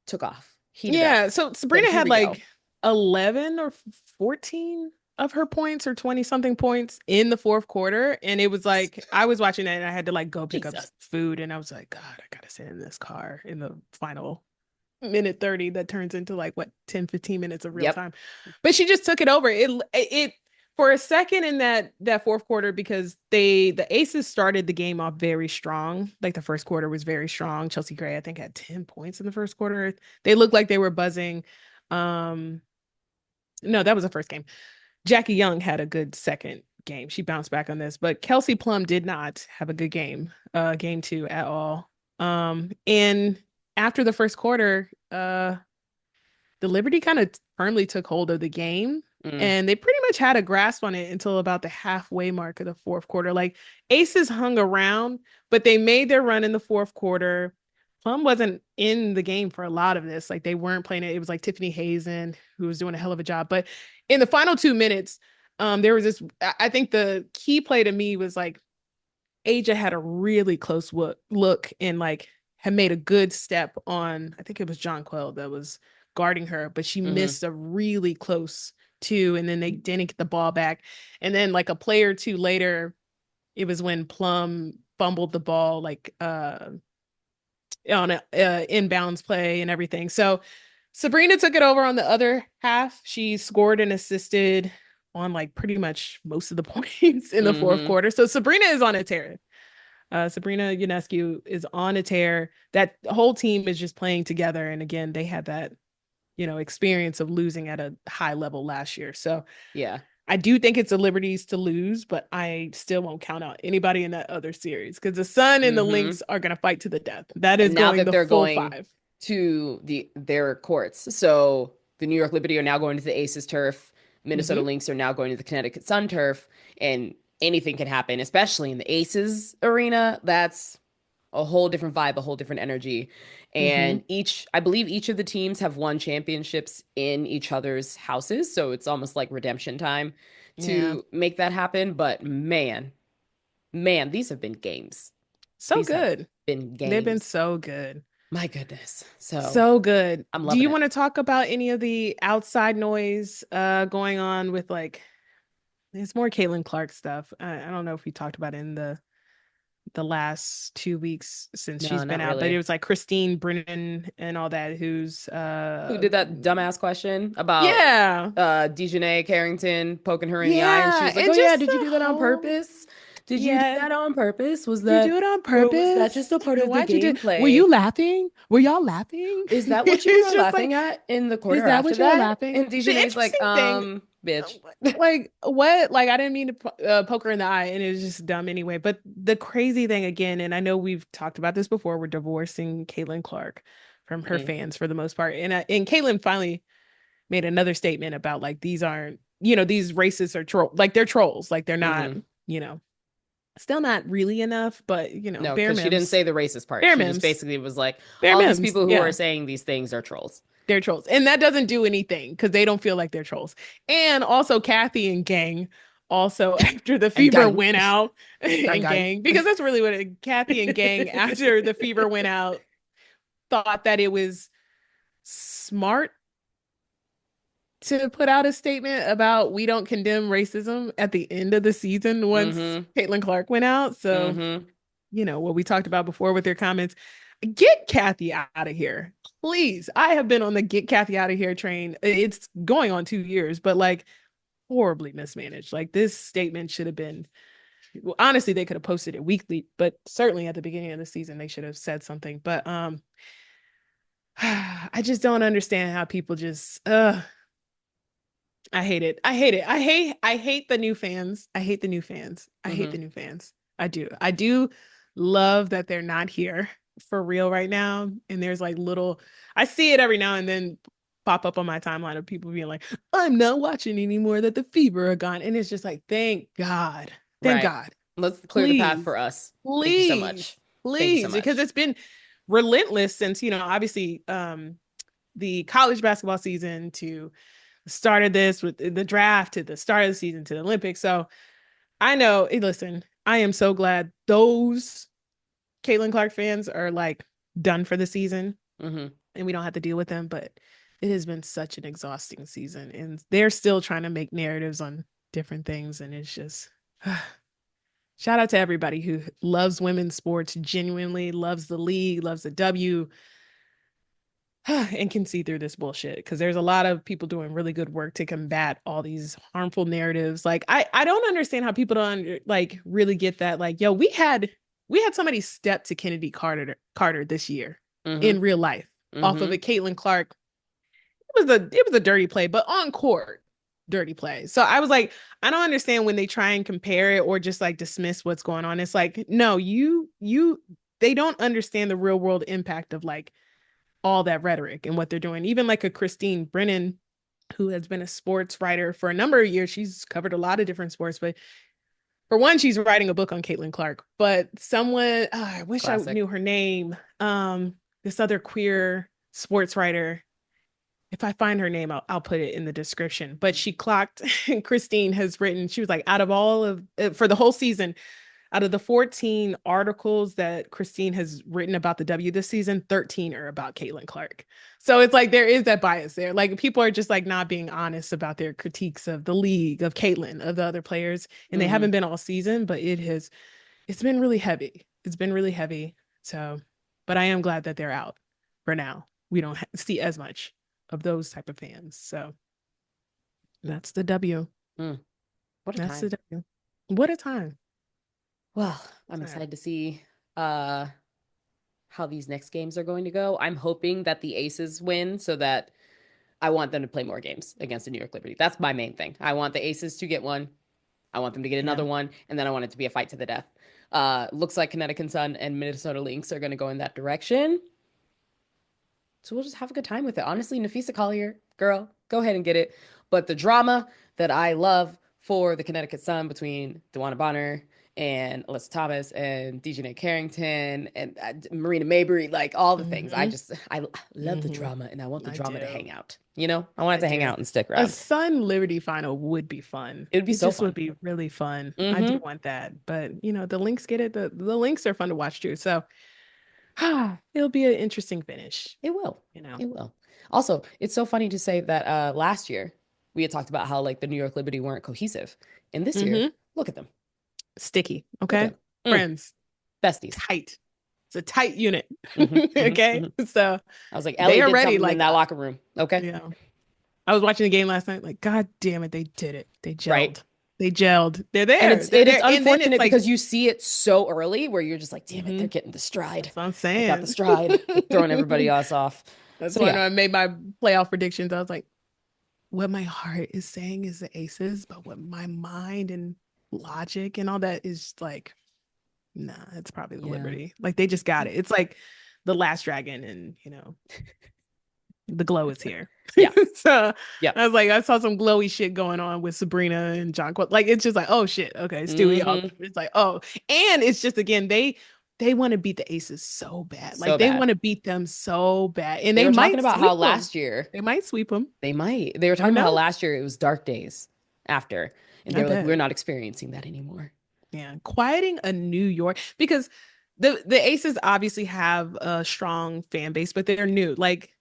Speaker 2: took off, heated up,
Speaker 1: Yeah, so
Speaker 2: said,
Speaker 1: Sabrina
Speaker 2: "Here
Speaker 1: had
Speaker 2: we go."
Speaker 1: like 11 or 14 of her points or 20 something points in the fourth quarter. And it was like, I was watching that and I had to like go pick up
Speaker 2: Jesus.
Speaker 1: food. And I was like, God, I gotta sit in this car in the final minute 30 that turns into like what 10-15 minutes of real
Speaker 2: Yep.
Speaker 1: time. But she just took it over. It for a second in that fourth quarter, because the Aces started the game off very strong. Like the first quarter was very strong. Chelsea Gray, I think, had 10 points in the first quarter. They looked like they were buzzing. um no, that was the first game. Jackie Young had a good second game. She bounced back on this, but Kelsey Plum did not have a good game, game two at all. And after the first quarter, the Liberty kind of firmly took hold of the game,
Speaker 2: Mm,
Speaker 1: and they pretty much had a grasp on it until about the halfway mark of the fourth quarter. Like Aces hung around, but they made their run in the fourth quarter. Plum wasn't in the game for a lot of this. Like they weren't playing it. It was like Tiffany Hazen who was doing a hell of a job. But in the final 2 minutes, there was this. I think the key play to me was like Aja had a really close look and like had made a good step on, I think it was John Quell that was guarding her, but she
Speaker 2: hmm.
Speaker 1: missed a really close two, and then they didn't get the ball back. And then like a play or two later, it was when Plum fumbled the ball like on a inbounds play and everything. So Sabrina took it over on the other half. She scored and assisted on like pretty much most of the points in the fourth
Speaker 2: Hmm.
Speaker 1: quarter. So Sabrina is on a tear. Sabrina Ionescu is on a tear. That whole team is just playing together. And again, they had that, experience of losing at a high level last year. So
Speaker 2: Yeah.
Speaker 1: I do think it's a Liberties to lose, but I still won't count out anybody in that other series because the Sun and the
Speaker 2: Hmm.
Speaker 1: Lynx are going to fight to the death. That is
Speaker 2: And now
Speaker 1: going
Speaker 2: that
Speaker 1: the
Speaker 2: they're
Speaker 1: full
Speaker 2: going
Speaker 1: five.
Speaker 2: to their courts, so the New York Liberty are now going to the Aces turf. Minnesota
Speaker 1: Mm-hmm.
Speaker 2: Lynx are now going to the Connecticut Sun turf, and anything can happen, especially in the Aces arena. That's a whole different vibe, a whole different energy.
Speaker 1: Mm-hmm.
Speaker 2: And I believe each of the teams have won championships in each other's houses, so it's almost like redemption time
Speaker 1: Yeah.
Speaker 2: to make that happen. But man, these have been games.
Speaker 1: So
Speaker 2: These have
Speaker 1: good.
Speaker 2: been
Speaker 1: They've been
Speaker 2: games.
Speaker 1: so good.
Speaker 2: My goodness. So
Speaker 1: So good.
Speaker 2: I'm
Speaker 1: Do
Speaker 2: loving
Speaker 1: you
Speaker 2: it.
Speaker 1: want to talk about any of the outside noise going on with like it's more Caitlin Clark stuff. I don't know if we talked about it in the last 2 weeks since
Speaker 2: No,
Speaker 1: she's been
Speaker 2: not
Speaker 1: out, but it
Speaker 2: really.
Speaker 1: was like Christine Brennan and all that who's
Speaker 2: Who did that dumbass question about
Speaker 1: yeah.
Speaker 2: Dejanay Carrington poking her in the eye, and she
Speaker 1: Yeah.
Speaker 2: was like, "Oh
Speaker 1: And
Speaker 2: yeah,
Speaker 1: just
Speaker 2: did you
Speaker 1: the
Speaker 2: do that on
Speaker 1: whole
Speaker 2: purpose? Did you do
Speaker 1: yeah.
Speaker 2: that on purpose? Was
Speaker 1: Did you do
Speaker 2: that
Speaker 1: it on
Speaker 2: or was that just
Speaker 1: purpose?
Speaker 2: a part of the
Speaker 1: Why'd you do Were
Speaker 2: gameplay?
Speaker 1: you laughing? Were y'all laughing?
Speaker 2: Is that what you were
Speaker 1: It's just like,
Speaker 2: laughing at in the
Speaker 1: is
Speaker 2: quarter
Speaker 1: that
Speaker 2: after
Speaker 1: what y'all
Speaker 2: that?"
Speaker 1: laughing?
Speaker 2: And
Speaker 1: The
Speaker 2: Dejanay's like,
Speaker 1: interesting thing,
Speaker 2: bitch.
Speaker 1: like what? Like I didn't mean to poke her in the eye, and it was just dumb anyway. But the crazy thing again, and I know we've talked about this before, we're divorcing Caitlin Clark from her
Speaker 2: Mm,
Speaker 1: fans for the most part, and Caitlin finally made another statement about like these aren't, these racists are like they're trolls, like they're not,
Speaker 2: mm-hmm.
Speaker 1: you know, still not really enough, but
Speaker 2: No,
Speaker 1: bare
Speaker 2: because she didn't
Speaker 1: mims,
Speaker 2: say the racist part.
Speaker 1: bare
Speaker 2: She just
Speaker 1: mims,
Speaker 2: basically was like,
Speaker 1: bare
Speaker 2: all these
Speaker 1: mims,
Speaker 2: people who are
Speaker 1: yeah.
Speaker 2: saying these things are trolls.
Speaker 1: They're trolls. And that doesn't do anything because they don't feel like they're trolls. And also Kathy and gang, also after the
Speaker 2: And
Speaker 1: fever
Speaker 2: gang,
Speaker 1: went out
Speaker 2: gang,
Speaker 1: and
Speaker 2: gang.
Speaker 1: gang, because that's really what Kathy and gang after the fever went out thought that it was smart to put out a statement about we don't condemn racism at the end of the season once
Speaker 2: Mm-hmm.
Speaker 1: Caitlin Clark went out. So,
Speaker 2: Mm-hmm.
Speaker 1: what we talked about before with their comments, get Kathy out of here. Please. I have been on the get Kathy out of here train. It's going on 2 years, but like horribly mismanaged. Like this statement should have been, well, honestly, they could have posted it weekly, but certainly at the beginning of the season, they should have said something. But I just don't understand how people just I hate it. I hate it. I hate the new fans. I hate the new fans. I hate the new fans. I do. I do love that they're not here for real right now. And there's like little I see it every now and then pop up on my timeline of people being like, I'm not watching anymore that the Fever are gone. And it's just like, thank God. Thank
Speaker 2: Right.
Speaker 1: God.
Speaker 2: Let's clear the path
Speaker 1: Please.
Speaker 2: for us. Thank you so
Speaker 1: Please.
Speaker 2: much. Thank you so
Speaker 1: Please. Because
Speaker 2: much.
Speaker 1: it's been relentless since, obviously the college basketball season to started this with the draft to the start of the season to the Olympics. So I know, listen, I am so glad those Caitlin Clark fans are like done for the season
Speaker 2: Mm-hmm.
Speaker 1: and we don't have to deal with them. But it has been such an exhausting season and they're still trying to make narratives on different things. And it's just shout out to everybody who loves women's sports, genuinely loves the league, loves the W, and can see through this bullshit because there's a lot of people doing really good work to combat all these harmful narratives. Like I don't understand how people don't like really get that. Like, yo, we had somebody step to Kennedy Carter this year
Speaker 2: Mm-hmm.
Speaker 1: in real life off of
Speaker 2: Mm-hmm.
Speaker 1: a Caitlin Clark. It was a dirty play, but on court dirty play. So I was like, I don't understand when they try and compare it or just like dismiss what's going on. It's like, no, they don't understand the real world impact of like all that rhetoric and what they're doing. Even like a Christine Brennan, who has been a sports writer for a number of years. She's covered a lot of different sports, but for one, she's writing a book on Caitlin Clark. But someone, I wish I
Speaker 2: Classic.
Speaker 1: knew her name. This other queer sports writer. If I find her name, I'll put it in the description. But she clocked, and Christine has written, she was like, out of all of, for the whole season, out of the 14 articles that Christine has written about the W this season, 13 are about Caitlin Clark. So it's like there is that bias there. Like people are just like not being honest about their critiques of the league, of Caitlin, of the other players. And they
Speaker 2: Mm-hmm.
Speaker 1: haven't been all season, but it's been really heavy. It's been really heavy. So, but I am glad that they're out for now. We don't see as much of those type of fans. So that's the W.
Speaker 2: Mm. What a
Speaker 1: That's the
Speaker 2: time.
Speaker 1: W. What a time.
Speaker 2: Well, I'm excited to see uh how these next games are going to go. I'm hoping that the Aces win so that I want them to play more games against the New York Liberty. That's my main thing. I want the Aces to get one. I want them to get
Speaker 1: Yeah.
Speaker 2: another one, and then I want it to be a fight to the death. Looks like Connecticut Sun and Minnesota Lynx are going to go in that direction. So we'll just have a good time with it. Honestly, Nafisa Collier, girl, go ahead and get it. But the drama that I love for the Connecticut Sun between DeWanna Bonner and Alyssa Thomas and Dejanay Carrington and Marina Mabrey, like all the things.
Speaker 1: Mm-hmm.
Speaker 2: I love the
Speaker 1: Mm-hmm.
Speaker 2: drama and I want the
Speaker 1: I
Speaker 2: drama to
Speaker 1: do.
Speaker 2: hang out. You know, I want
Speaker 1: I
Speaker 2: it to hang
Speaker 1: do.
Speaker 2: out and stick
Speaker 1: A
Speaker 2: around.
Speaker 1: Sun Liberty final would be fun.
Speaker 2: It would be
Speaker 1: It
Speaker 2: so
Speaker 1: just would
Speaker 2: fun.
Speaker 1: be really fun. I do
Speaker 2: Mm-hmm.
Speaker 1: want that. But the Lynx get it. The Lynx are fun to watch too. So it'll be an interesting finish,
Speaker 2: It will.
Speaker 1: you know.
Speaker 2: It will. Also, it's so funny to say that last year we had talked about how like the New York Liberty weren't cohesive. And this year,
Speaker 1: Mm-hmm.
Speaker 2: look at them.
Speaker 1: Sticky.
Speaker 2: Look
Speaker 1: Okay.
Speaker 2: at them.
Speaker 1: Friends.
Speaker 2: Besties.
Speaker 1: Tight. It's a tight unit.
Speaker 2: Hmm. Hmm.
Speaker 1: Okay.
Speaker 2: Hmm.
Speaker 1: So
Speaker 2: I was like,
Speaker 1: they
Speaker 2: Ellie
Speaker 1: are
Speaker 2: did
Speaker 1: ready.
Speaker 2: something in
Speaker 1: Like,
Speaker 2: that locker room. Okay.
Speaker 1: yeah. I was watching the game last night. Like, God damn it, they did it. They
Speaker 2: Right.
Speaker 1: gelled. They gelled. They're
Speaker 2: And
Speaker 1: there.
Speaker 2: it's
Speaker 1: They're
Speaker 2: it, it's
Speaker 1: there. And then it's
Speaker 2: unfortunate
Speaker 1: like,
Speaker 2: because you see it so early where you're just like, damn it, they're
Speaker 1: mhm,
Speaker 2: getting the stride.
Speaker 1: that's what I'm
Speaker 2: They got the
Speaker 1: saying.
Speaker 2: stride. They're throwing everybody else off.
Speaker 1: That's
Speaker 2: So
Speaker 1: when
Speaker 2: yeah.
Speaker 1: I made my playoff predictions. I was like, what my heart is saying is the Aces, but what my mind and logic and all that is like, nah, it's probably the
Speaker 2: Yeah.
Speaker 1: Liberty. Like they just got it. It's like the last dragon, and the glow is here.
Speaker 2: Yeah.
Speaker 1: So
Speaker 2: Yeah.
Speaker 1: I was like, I saw some glowy shit going on with Sabrina and John. Like it's just like, oh shit, okay, Stewie up.
Speaker 2: Hmm.
Speaker 1: It's like, oh, and it's just again, they want to beat the Aces so bad.
Speaker 2: So
Speaker 1: Like they
Speaker 2: bad.
Speaker 1: want to beat them so bad, and
Speaker 2: They
Speaker 1: they
Speaker 2: were talking
Speaker 1: might
Speaker 2: about how
Speaker 1: sweep them.
Speaker 2: last year
Speaker 1: They might sweep them.
Speaker 2: they might. They were
Speaker 1: Never
Speaker 2: talking about how
Speaker 1: know.
Speaker 2: last year it was dark days after. And they
Speaker 1: I
Speaker 2: were like, we're
Speaker 1: bet.
Speaker 2: not experiencing that anymore.
Speaker 1: Yeah, quieting a New York because the Aces obviously have a strong fan base, but they're new. Like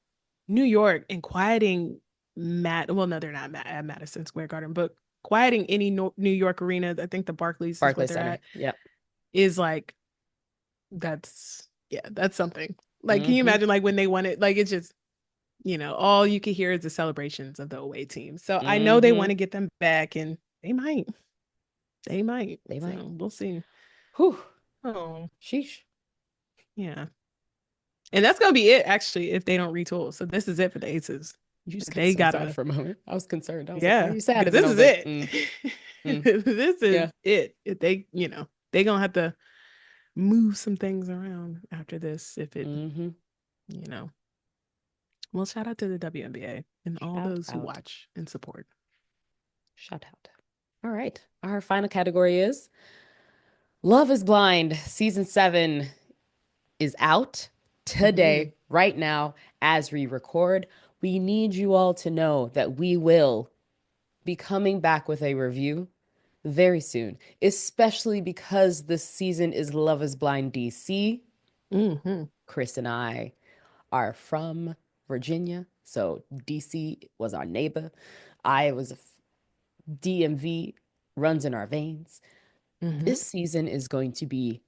Speaker 1: New York and quieting well, no, they're not at Madison Square Garden, but quieting any New York arena, I think the Barclays is what
Speaker 2: Barclays
Speaker 1: they're
Speaker 2: Center.
Speaker 1: at,
Speaker 2: Yep.
Speaker 1: is like that's something. Like, can you
Speaker 2: Hmm.
Speaker 1: imagine like when they won it? Like it's just all you can hear is the celebrations of the away team. So I know they want
Speaker 2: Mm-hmm.
Speaker 1: to get them back, and they might. They might.
Speaker 2: They
Speaker 1: So
Speaker 2: might.
Speaker 1: we'll see.
Speaker 2: Whew.
Speaker 1: Oh,
Speaker 2: Sheesh.
Speaker 1: yeah. And that's gonna be it, actually, if they don't retool. So this is it for the Aces.
Speaker 2: You just got
Speaker 1: They
Speaker 2: so sad
Speaker 1: gotta,
Speaker 2: for a moment. I was concerned. I was like, why are
Speaker 1: yeah,
Speaker 2: you sad?
Speaker 1: because
Speaker 2: And then
Speaker 1: this
Speaker 2: I
Speaker 1: is
Speaker 2: was like,
Speaker 1: it.
Speaker 2: mm,
Speaker 1: This is
Speaker 2: yeah.
Speaker 1: it. If they, they gonna have to move some things around after this. If it,
Speaker 2: Mm-hmm.
Speaker 1: you know, well, shout out to the WNBA and all
Speaker 2: Shout
Speaker 1: those who
Speaker 2: out.
Speaker 1: watch and support.
Speaker 2: Shout out. All right. Our final category is Love is Blind. Season 7 is out
Speaker 1: Mhm.
Speaker 2: today, right now, as we record. We need you all to know that we will be coming back with a review very soon, especially because this season is Love is Blind DC.
Speaker 1: Mhm.
Speaker 2: Kris and I are from Virginia, so DC was our neighbor. I was DMV, runs in our veins.
Speaker 1: Mhm.
Speaker 2: This season is going to be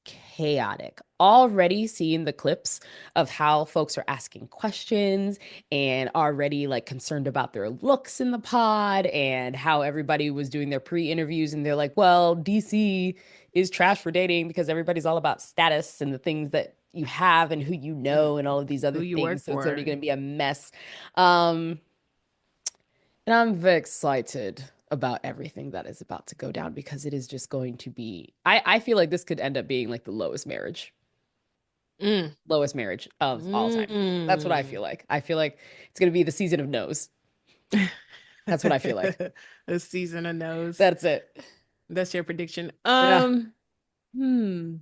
Speaker 2: chaotic. Already seeing the clips of how folks are asking questions and already like concerned about their looks in the pod and how everybody was doing their pre-interviews and they're like, well, DC is trash for dating because everybody's all about status and the things that you have and who you know and all of these
Speaker 1: Who
Speaker 2: other
Speaker 1: you work
Speaker 2: things. So it's only
Speaker 1: for?
Speaker 2: going to be a mess. Um, and I'm very excited about everything that is about to go down because it is just going to be I feel like this could end up being like the
Speaker 1: Mm.
Speaker 2: lowest marriage of all time. That's what I
Speaker 1: Mm.
Speaker 2: feel like. I feel like it's gonna be the season of no's. That's what I feel like.
Speaker 1: A season of no's.
Speaker 2: That's it.
Speaker 1: That's your prediction.
Speaker 2: Yeah.
Speaker 1: Hmm.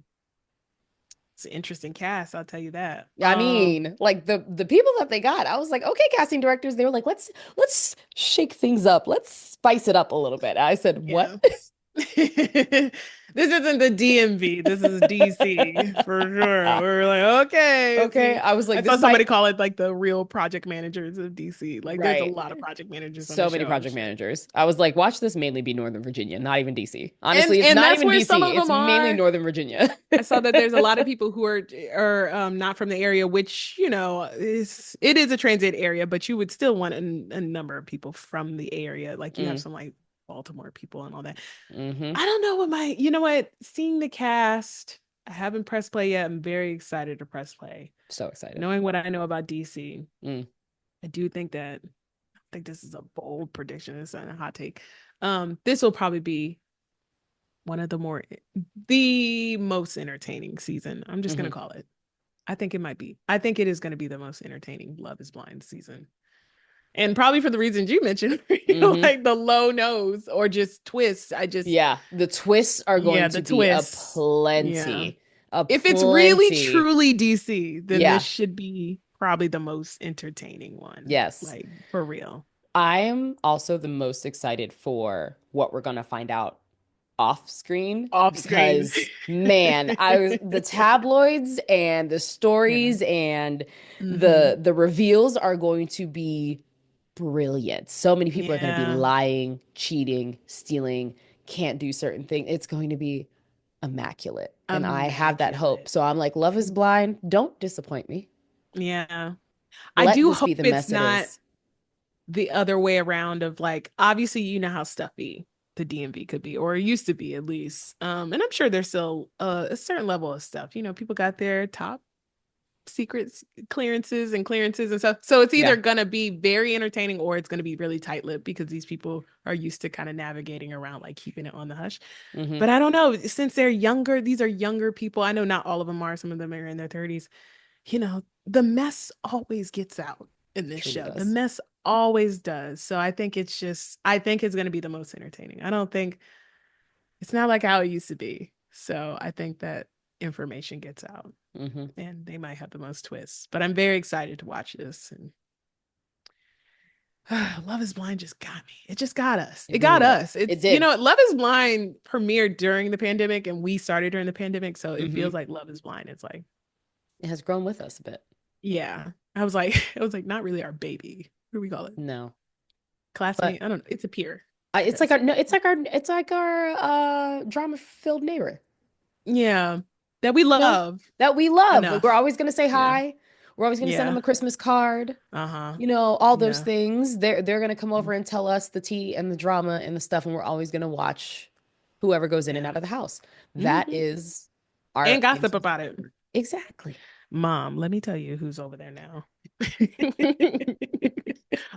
Speaker 1: It's an interesting cast, I'll tell you that.
Speaker 2: I mean, like the people that they got, I was like, okay, casting directors, they were like, let's shake things up. Let's spice it up a little bit. I said, what?
Speaker 1: Yeah. This isn't the DMV. This is DC for sure. We're like, okay.
Speaker 2: Okay.
Speaker 1: See,
Speaker 2: I was
Speaker 1: I
Speaker 2: like,
Speaker 1: saw
Speaker 2: this
Speaker 1: somebody
Speaker 2: might
Speaker 1: call it like the real project managers of DC. Like, there's a
Speaker 2: right.
Speaker 1: lot of project managers on the
Speaker 2: So many
Speaker 1: show. I'm
Speaker 2: project
Speaker 1: sure.
Speaker 2: managers. I was like, watch this mainly be Northern Virginia, not even DC.
Speaker 1: And
Speaker 2: Honestly, it's
Speaker 1: and
Speaker 2: not
Speaker 1: that's
Speaker 2: even
Speaker 1: where some
Speaker 2: DC.
Speaker 1: of
Speaker 2: It's
Speaker 1: them
Speaker 2: mainly
Speaker 1: are.
Speaker 2: Northern Virginia.
Speaker 1: I saw that there's a lot of people who are not from the area, which it is a transit area, but you would still want a number of people from the area. Like you have
Speaker 2: Mm,
Speaker 1: some like Baltimore people and all that.
Speaker 2: hmm
Speaker 1: I don't know seeing the cast, I haven't pressed play yet. I'm very excited to press play.
Speaker 2: So excited.
Speaker 1: Knowing what I know about DC,
Speaker 2: Mm,
Speaker 1: I do think that I think this is a bold prediction. It's not a hot take. This will probably be one of the most entertaining season. I'm just gonna
Speaker 2: hmm
Speaker 1: call it. I think it might be. I think it is gonna be the most entertaining Love is Blind season. And probably for the reasons you mentioned,
Speaker 2: hmm
Speaker 1: like the low nose or just twists.
Speaker 2: Yeah, the twists are
Speaker 1: Yeah,
Speaker 2: going
Speaker 1: the
Speaker 2: to be a
Speaker 1: twists. Yeah.
Speaker 2: plenty. A
Speaker 1: If it's really
Speaker 2: plenty.
Speaker 1: truly DC, then this
Speaker 2: Yeah.
Speaker 1: should be probably the most entertaining one.
Speaker 2: Yes.
Speaker 1: Like for real.
Speaker 2: I'm also the most excited for what we're gonna find out off screen
Speaker 1: Off screen.
Speaker 2: because man, I was the tabloids and the
Speaker 1: Yeah.
Speaker 2: stories and
Speaker 1: Hmm.
Speaker 2: the reveals are going to be brilliant. So many people are going to be
Speaker 1: Yeah.
Speaker 2: lying, cheating, stealing, can't do certain things. It's going to be immaculate. And I have that hope.
Speaker 1: Immaculate.
Speaker 2: So I'm like, Love is Blind. Don't disappoint me.
Speaker 1: Yeah. I
Speaker 2: Let
Speaker 1: do
Speaker 2: this
Speaker 1: hope
Speaker 2: be the
Speaker 1: it's
Speaker 2: mess it
Speaker 1: not
Speaker 2: is.
Speaker 1: the other way around of like, obviously, how stuffy the DMV could be, or it used to be at least. And I'm sure there's still a certain level of stuff. People got their top secrets clearances and stuff. So it's either
Speaker 2: Yeah.
Speaker 1: gonna be very entertaining or it's gonna be really tight-lipped because these people are used to kind of navigating around like keeping it on the hush.
Speaker 2: hmm
Speaker 1: But I don't know, since they're younger, these are younger people. I know not all of them are, some of them are in their 30s. The mess always gets out in this
Speaker 2: Truly
Speaker 1: show. The
Speaker 2: does.
Speaker 1: mess always does. So I think it's gonna be the most entertaining. I don't think it's not like how it used to be. So I think that information gets out
Speaker 2: hmm
Speaker 1: and they might have the most twists. But I'm very excited to watch this. And Love is Blind just got me. It just got us.
Speaker 2: It
Speaker 1: It
Speaker 2: really
Speaker 1: got
Speaker 2: did.
Speaker 1: us.
Speaker 2: It
Speaker 1: It's,
Speaker 2: did.
Speaker 1: Love is Blind premiered during the pandemic and we started during the pandemic. So it
Speaker 2: hmm
Speaker 1: feels like Love is Blind. It's like,
Speaker 2: It has grown with us a bit.
Speaker 1: yeah. I was like, it was like not really our baby. What do we call it?
Speaker 2: No.
Speaker 1: Classmate?
Speaker 2: But
Speaker 1: I don't know. It's a peer.
Speaker 2: it's like
Speaker 1: Because
Speaker 2: our no, it's like our drama-filled neighbor.
Speaker 1: yeah. That we
Speaker 2: You know,
Speaker 1: love
Speaker 2: that we love. Like we're
Speaker 1: enough.
Speaker 2: always gonna say
Speaker 1: Yeah.
Speaker 2: hi. We're always going to send them
Speaker 1: Yeah.
Speaker 2: a Christmas card.
Speaker 1: Uh-huh.
Speaker 2: You know, all those
Speaker 1: Yeah.
Speaker 2: things. They're gonna come over and tell us the tea and the drama and the stuff, and we're always gonna watch whoever goes in and
Speaker 1: Yeah.
Speaker 2: out of the house. That
Speaker 1: Hmm.
Speaker 2: is
Speaker 1: And
Speaker 2: our
Speaker 1: gossip
Speaker 2: innocent
Speaker 1: about it.
Speaker 2: support. Exactly.
Speaker 1: Mom, let me tell you who's over there now.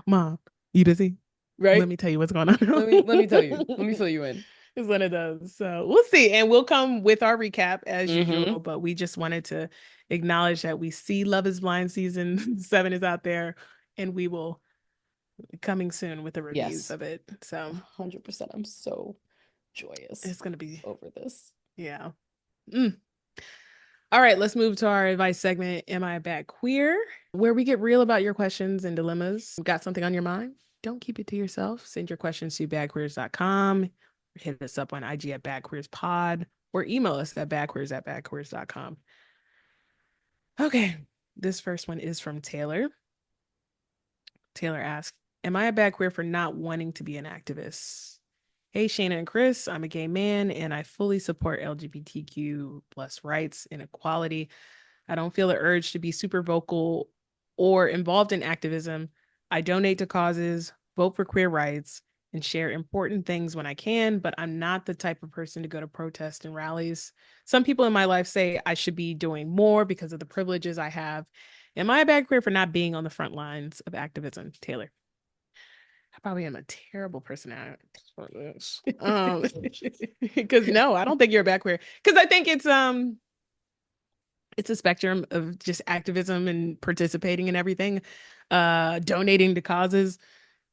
Speaker 1: Mom, you busy? Let
Speaker 2: Right?
Speaker 1: me tell you what's going on.
Speaker 2: Let me tell you. Let me fill you in.
Speaker 1: It's one of those. So we'll see. And we'll come with our recap as
Speaker 2: Mm-hmm.
Speaker 1: usual. But we just wanted to acknowledge that we see Love is Blind season 7 is out there, and we will coming soon with the reviews
Speaker 2: Yes.
Speaker 1: of it. So
Speaker 2: 100%. I'm so joyous
Speaker 1: it's gonna be,
Speaker 2: over this.
Speaker 1: yeah. Mm. All right, let's move to our advice segment, Am I a Bad Queer? Where we get real about your questions and dilemmas. Got something on your mind? Don't keep it to yourself. Send your questions to badqueers.com. Hit us up on IG at badqueerspod or email us at badqueers@badqueers.com. Okay, this first one is from Taylor. Taylor asks, Am I a bad queer for not wanting to be an activist? Hey, Shana and Kris, I'm a gay man and I fully support LGBTQ plus rights and equality. I don't feel the urge to be super vocal or involved in activism. I donate to causes, vote for queer rights, and share important things when I can, but I'm not the type of person to go to protests and rallies. Some people in my life say I should be doing more because of the privileges I have. Am I a bad queer for not being on the front lines of activism? Taylor. I probably am a terrible personality for this. Because no, I don't think you're a bad queer. Because I think it's a spectrum of just activism and participating in everything. Donating to causes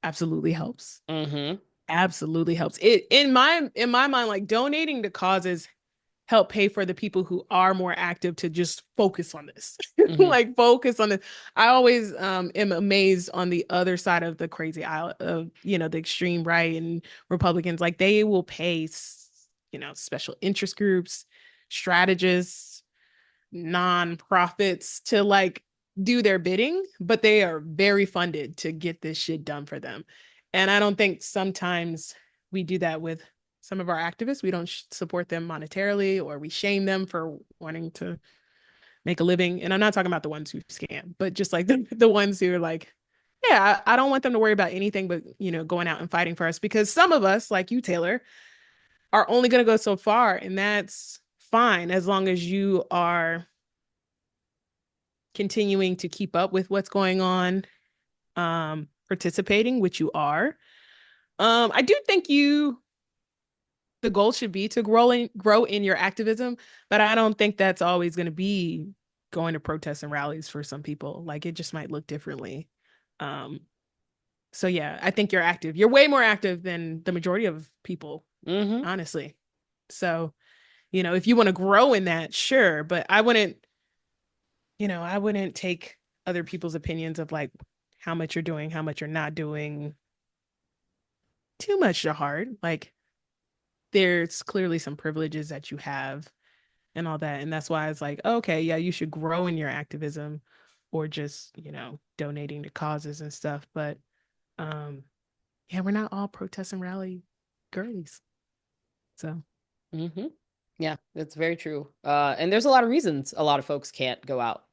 Speaker 1: absolutely helps.
Speaker 2: Mm-hmm.
Speaker 1: Absolutely helps. It in my mind, like donating to causes help pay for the people who are more active to just focus on this.
Speaker 2: Mm-hmm.
Speaker 1: Like focus on this. I always am amazed on the other side of the crazy aisle of, the extreme right and Republicans. Like they will pay, special interest groups, strategists, nonprofits to like do their bidding, but they are very funded to get this shit done for them. And I don't think sometimes we do that with some of our activists. We don't support them monetarily, or we shame them for wanting to make a living. And I'm not talking about the ones who scam, but just like the ones who are like, yeah, I don't want them to worry about anything but, going out and fighting for us, because some of us, like you, Taylor, are only going to go so far. And that's fine as long as you are continuing to keep up with what's going on, participating, which you are. I do think the goal should be to grow in your activism, but I don't think that's always going to be going to protests and rallies for some people. Like it just might look differently. Um, so yeah, I think you're active. You're way more active than the majority of people,
Speaker 2: Mm-hmm.
Speaker 1: honestly. So, if you want to grow in that, sure, but I wouldn't take other people's opinions of like how much you're doing, how much you're not doing too much to heart. Like there's clearly some privileges that you have and all that. And that's why it's like, okay, yeah, you should grow in your activism or just, donating to causes and stuff. But yeah, we're not all protest and rally girlies. So
Speaker 2: Mm-hmm. Yeah, that's very true. And there's a lot of reasons a lot of folks can't go out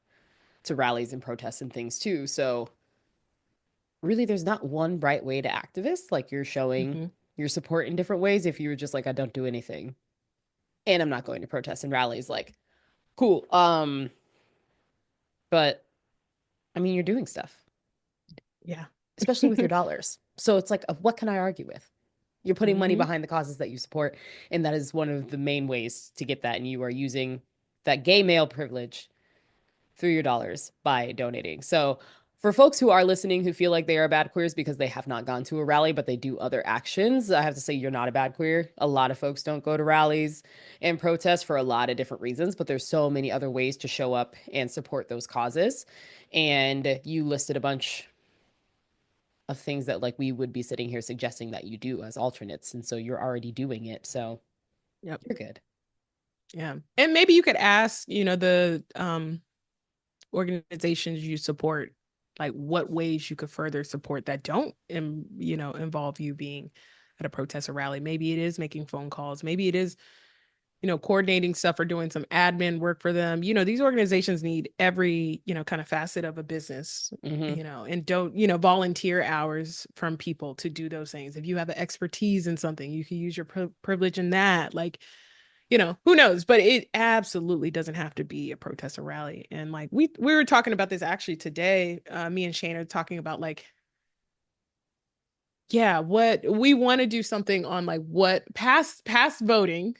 Speaker 2: to rallies and protests and things too. So really, there's not one right way to activist. Like you're showing
Speaker 1: mhm.
Speaker 2: your support in different ways. If you were just like, I don't do anything and I'm not going to protests and rallies, like, cool. But I mean, you're doing stuff,
Speaker 1: Yeah.
Speaker 2: especially with your dollars. So it's like, what can I argue with? You're putting money
Speaker 1: Hmm.
Speaker 2: behind the causes that you support, and that is one of the main ways to get that. And you are using that gay male privilege through your dollars by donating. So for folks who are listening who feel like they are bad queers because they have not gone to a rally, but they do other actions, I have to say you're not a bad queer. A lot of folks don't go to rallies and protest for a lot of different reasons, but there's so many other ways to show up and support those causes. And you listed a bunch of things that like we would be sitting here suggesting that you do as alternates. And so you're already doing it. So
Speaker 1: Yep.
Speaker 2: you're good.
Speaker 1: Yeah. And maybe you could ask, the organizations you support, like what ways you could further support that don't involve you being at a protest or rally. Maybe it is making phone calls, maybe it is coordinating stuff or doing some admin work for them. These organizations need every, kind of facet of a business,
Speaker 2: Hmm.
Speaker 1: and don't, volunteer hours from people to do those things. If you have an expertise in something, you can use your privilege in that. Like, who knows? But it absolutely doesn't have to be a protest or rally. And like we were talking about this actually today. Me and Shane are talking about like, yeah, what we want to do something on like what past voting,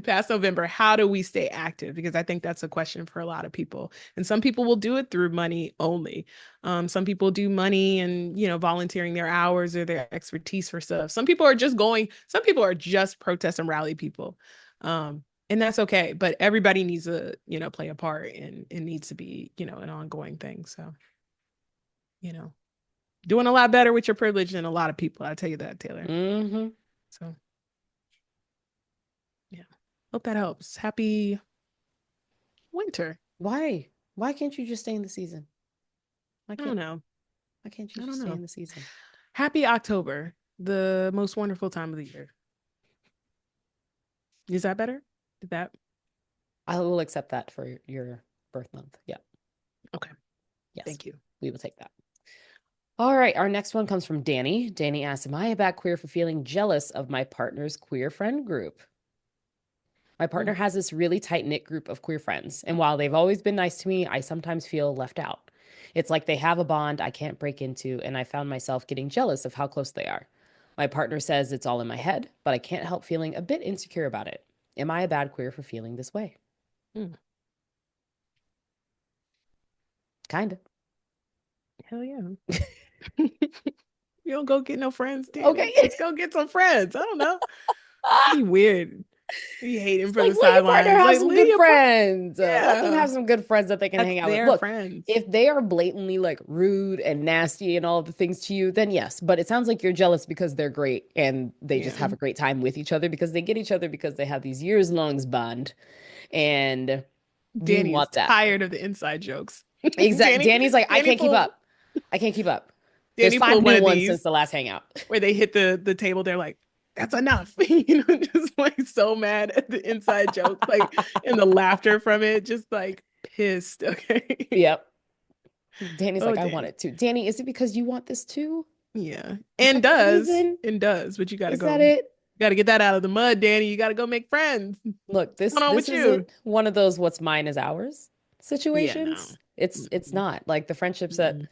Speaker 1: past November, how do we stay active? Because I think that's a question for a lot of people. And some people will do it through money only. Some people do money and, volunteering their hours or their expertise for stuff. Some people are just protest and rally people. And that's okay. But everybody needs to, play a part, and it needs to be, an ongoing thing. So, you know doing a lot better with your privilege than a lot of people. I'll tell you that, Taylor.
Speaker 2: Hmm.
Speaker 1: So, yeah. Hope that helps. Happy winter.
Speaker 2: Why? Why can't you just stay in the season? Why
Speaker 1: I don't
Speaker 2: can't
Speaker 1: know.
Speaker 2: why can't you
Speaker 1: I
Speaker 2: just
Speaker 1: don't
Speaker 2: stay
Speaker 1: know.
Speaker 2: in the season?
Speaker 1: Happy October, the most wonderful time of the year. Is that better? Did that?
Speaker 2: I will accept that for your birth month. Yeah.
Speaker 1: Okay.
Speaker 2: Yes.
Speaker 1: Thank you.
Speaker 2: We will take that. All right, our next one comes from Danny. Danny asks, am I a bad queer for feeling jealous of my partner's queer friend group? My partner has this really tight-knit group of queer friends, and while they've always been nice to me, I sometimes feel left out. It's like they have a bond I can't break into, and I found myself getting jealous of how close they are. My partner says it's all in my head, but I can't help feeling a bit insecure about it. Am I a bad queer for feeling this way?
Speaker 1: Mm.
Speaker 2: Kind of.
Speaker 1: Hell yeah. You don't go get no friends,
Speaker 2: Okay.
Speaker 1: Danny. Just go get some friends. I don't know. Be weird. Be hating
Speaker 2: It's
Speaker 1: for
Speaker 2: like,
Speaker 1: the
Speaker 2: let your partner
Speaker 1: sidelines.
Speaker 2: have
Speaker 1: Like,
Speaker 2: some
Speaker 1: leave
Speaker 2: good
Speaker 1: your
Speaker 2: friends. Let them
Speaker 1: yeah.
Speaker 2: have some good friends that they can
Speaker 1: That's
Speaker 2: hang out with.
Speaker 1: their
Speaker 2: Look,
Speaker 1: friends.
Speaker 2: if they are blatantly like rude and nasty and all the things to you, then yes. But it sounds like you're jealous because they're great and they just
Speaker 1: Yeah.
Speaker 2: have a great time with each other because they get each other because they have these years-long bond and you
Speaker 1: Danny is
Speaker 2: want that.
Speaker 1: tired of the inside jokes.
Speaker 2: Exact.
Speaker 1: Danny,
Speaker 2: Danny's like, I
Speaker 1: Danny
Speaker 2: can't keep
Speaker 1: pulled
Speaker 2: up. I can't keep up. There's
Speaker 1: Danny
Speaker 2: five
Speaker 1: pulled one
Speaker 2: new
Speaker 1: of
Speaker 2: ones since
Speaker 1: these
Speaker 2: the last hangout.
Speaker 1: where they hit the table. They're like, "That's enough," just like so mad at the inside jokes, like and the laughter from it, just like pissed. Okay.
Speaker 2: Yep. Danny's
Speaker 1: Oh,
Speaker 2: like, I want
Speaker 1: Danny.
Speaker 2: it too. Danny, is it because you want this too?
Speaker 1: Yeah,
Speaker 2: Is that the reason?
Speaker 1: and does, but you got to
Speaker 2: Is that
Speaker 1: go.
Speaker 2: it?
Speaker 1: Got to get that out of the mud, Danny. You got to go make friends. What's
Speaker 2: Look, this
Speaker 1: going on
Speaker 2: this
Speaker 1: with you?
Speaker 2: isn't one of those what's mine is ours
Speaker 1: Yeah, no.
Speaker 2: situations. It's
Speaker 1: Mm-mm.
Speaker 2: not. Like the friendships that
Speaker 1: Mm-mm.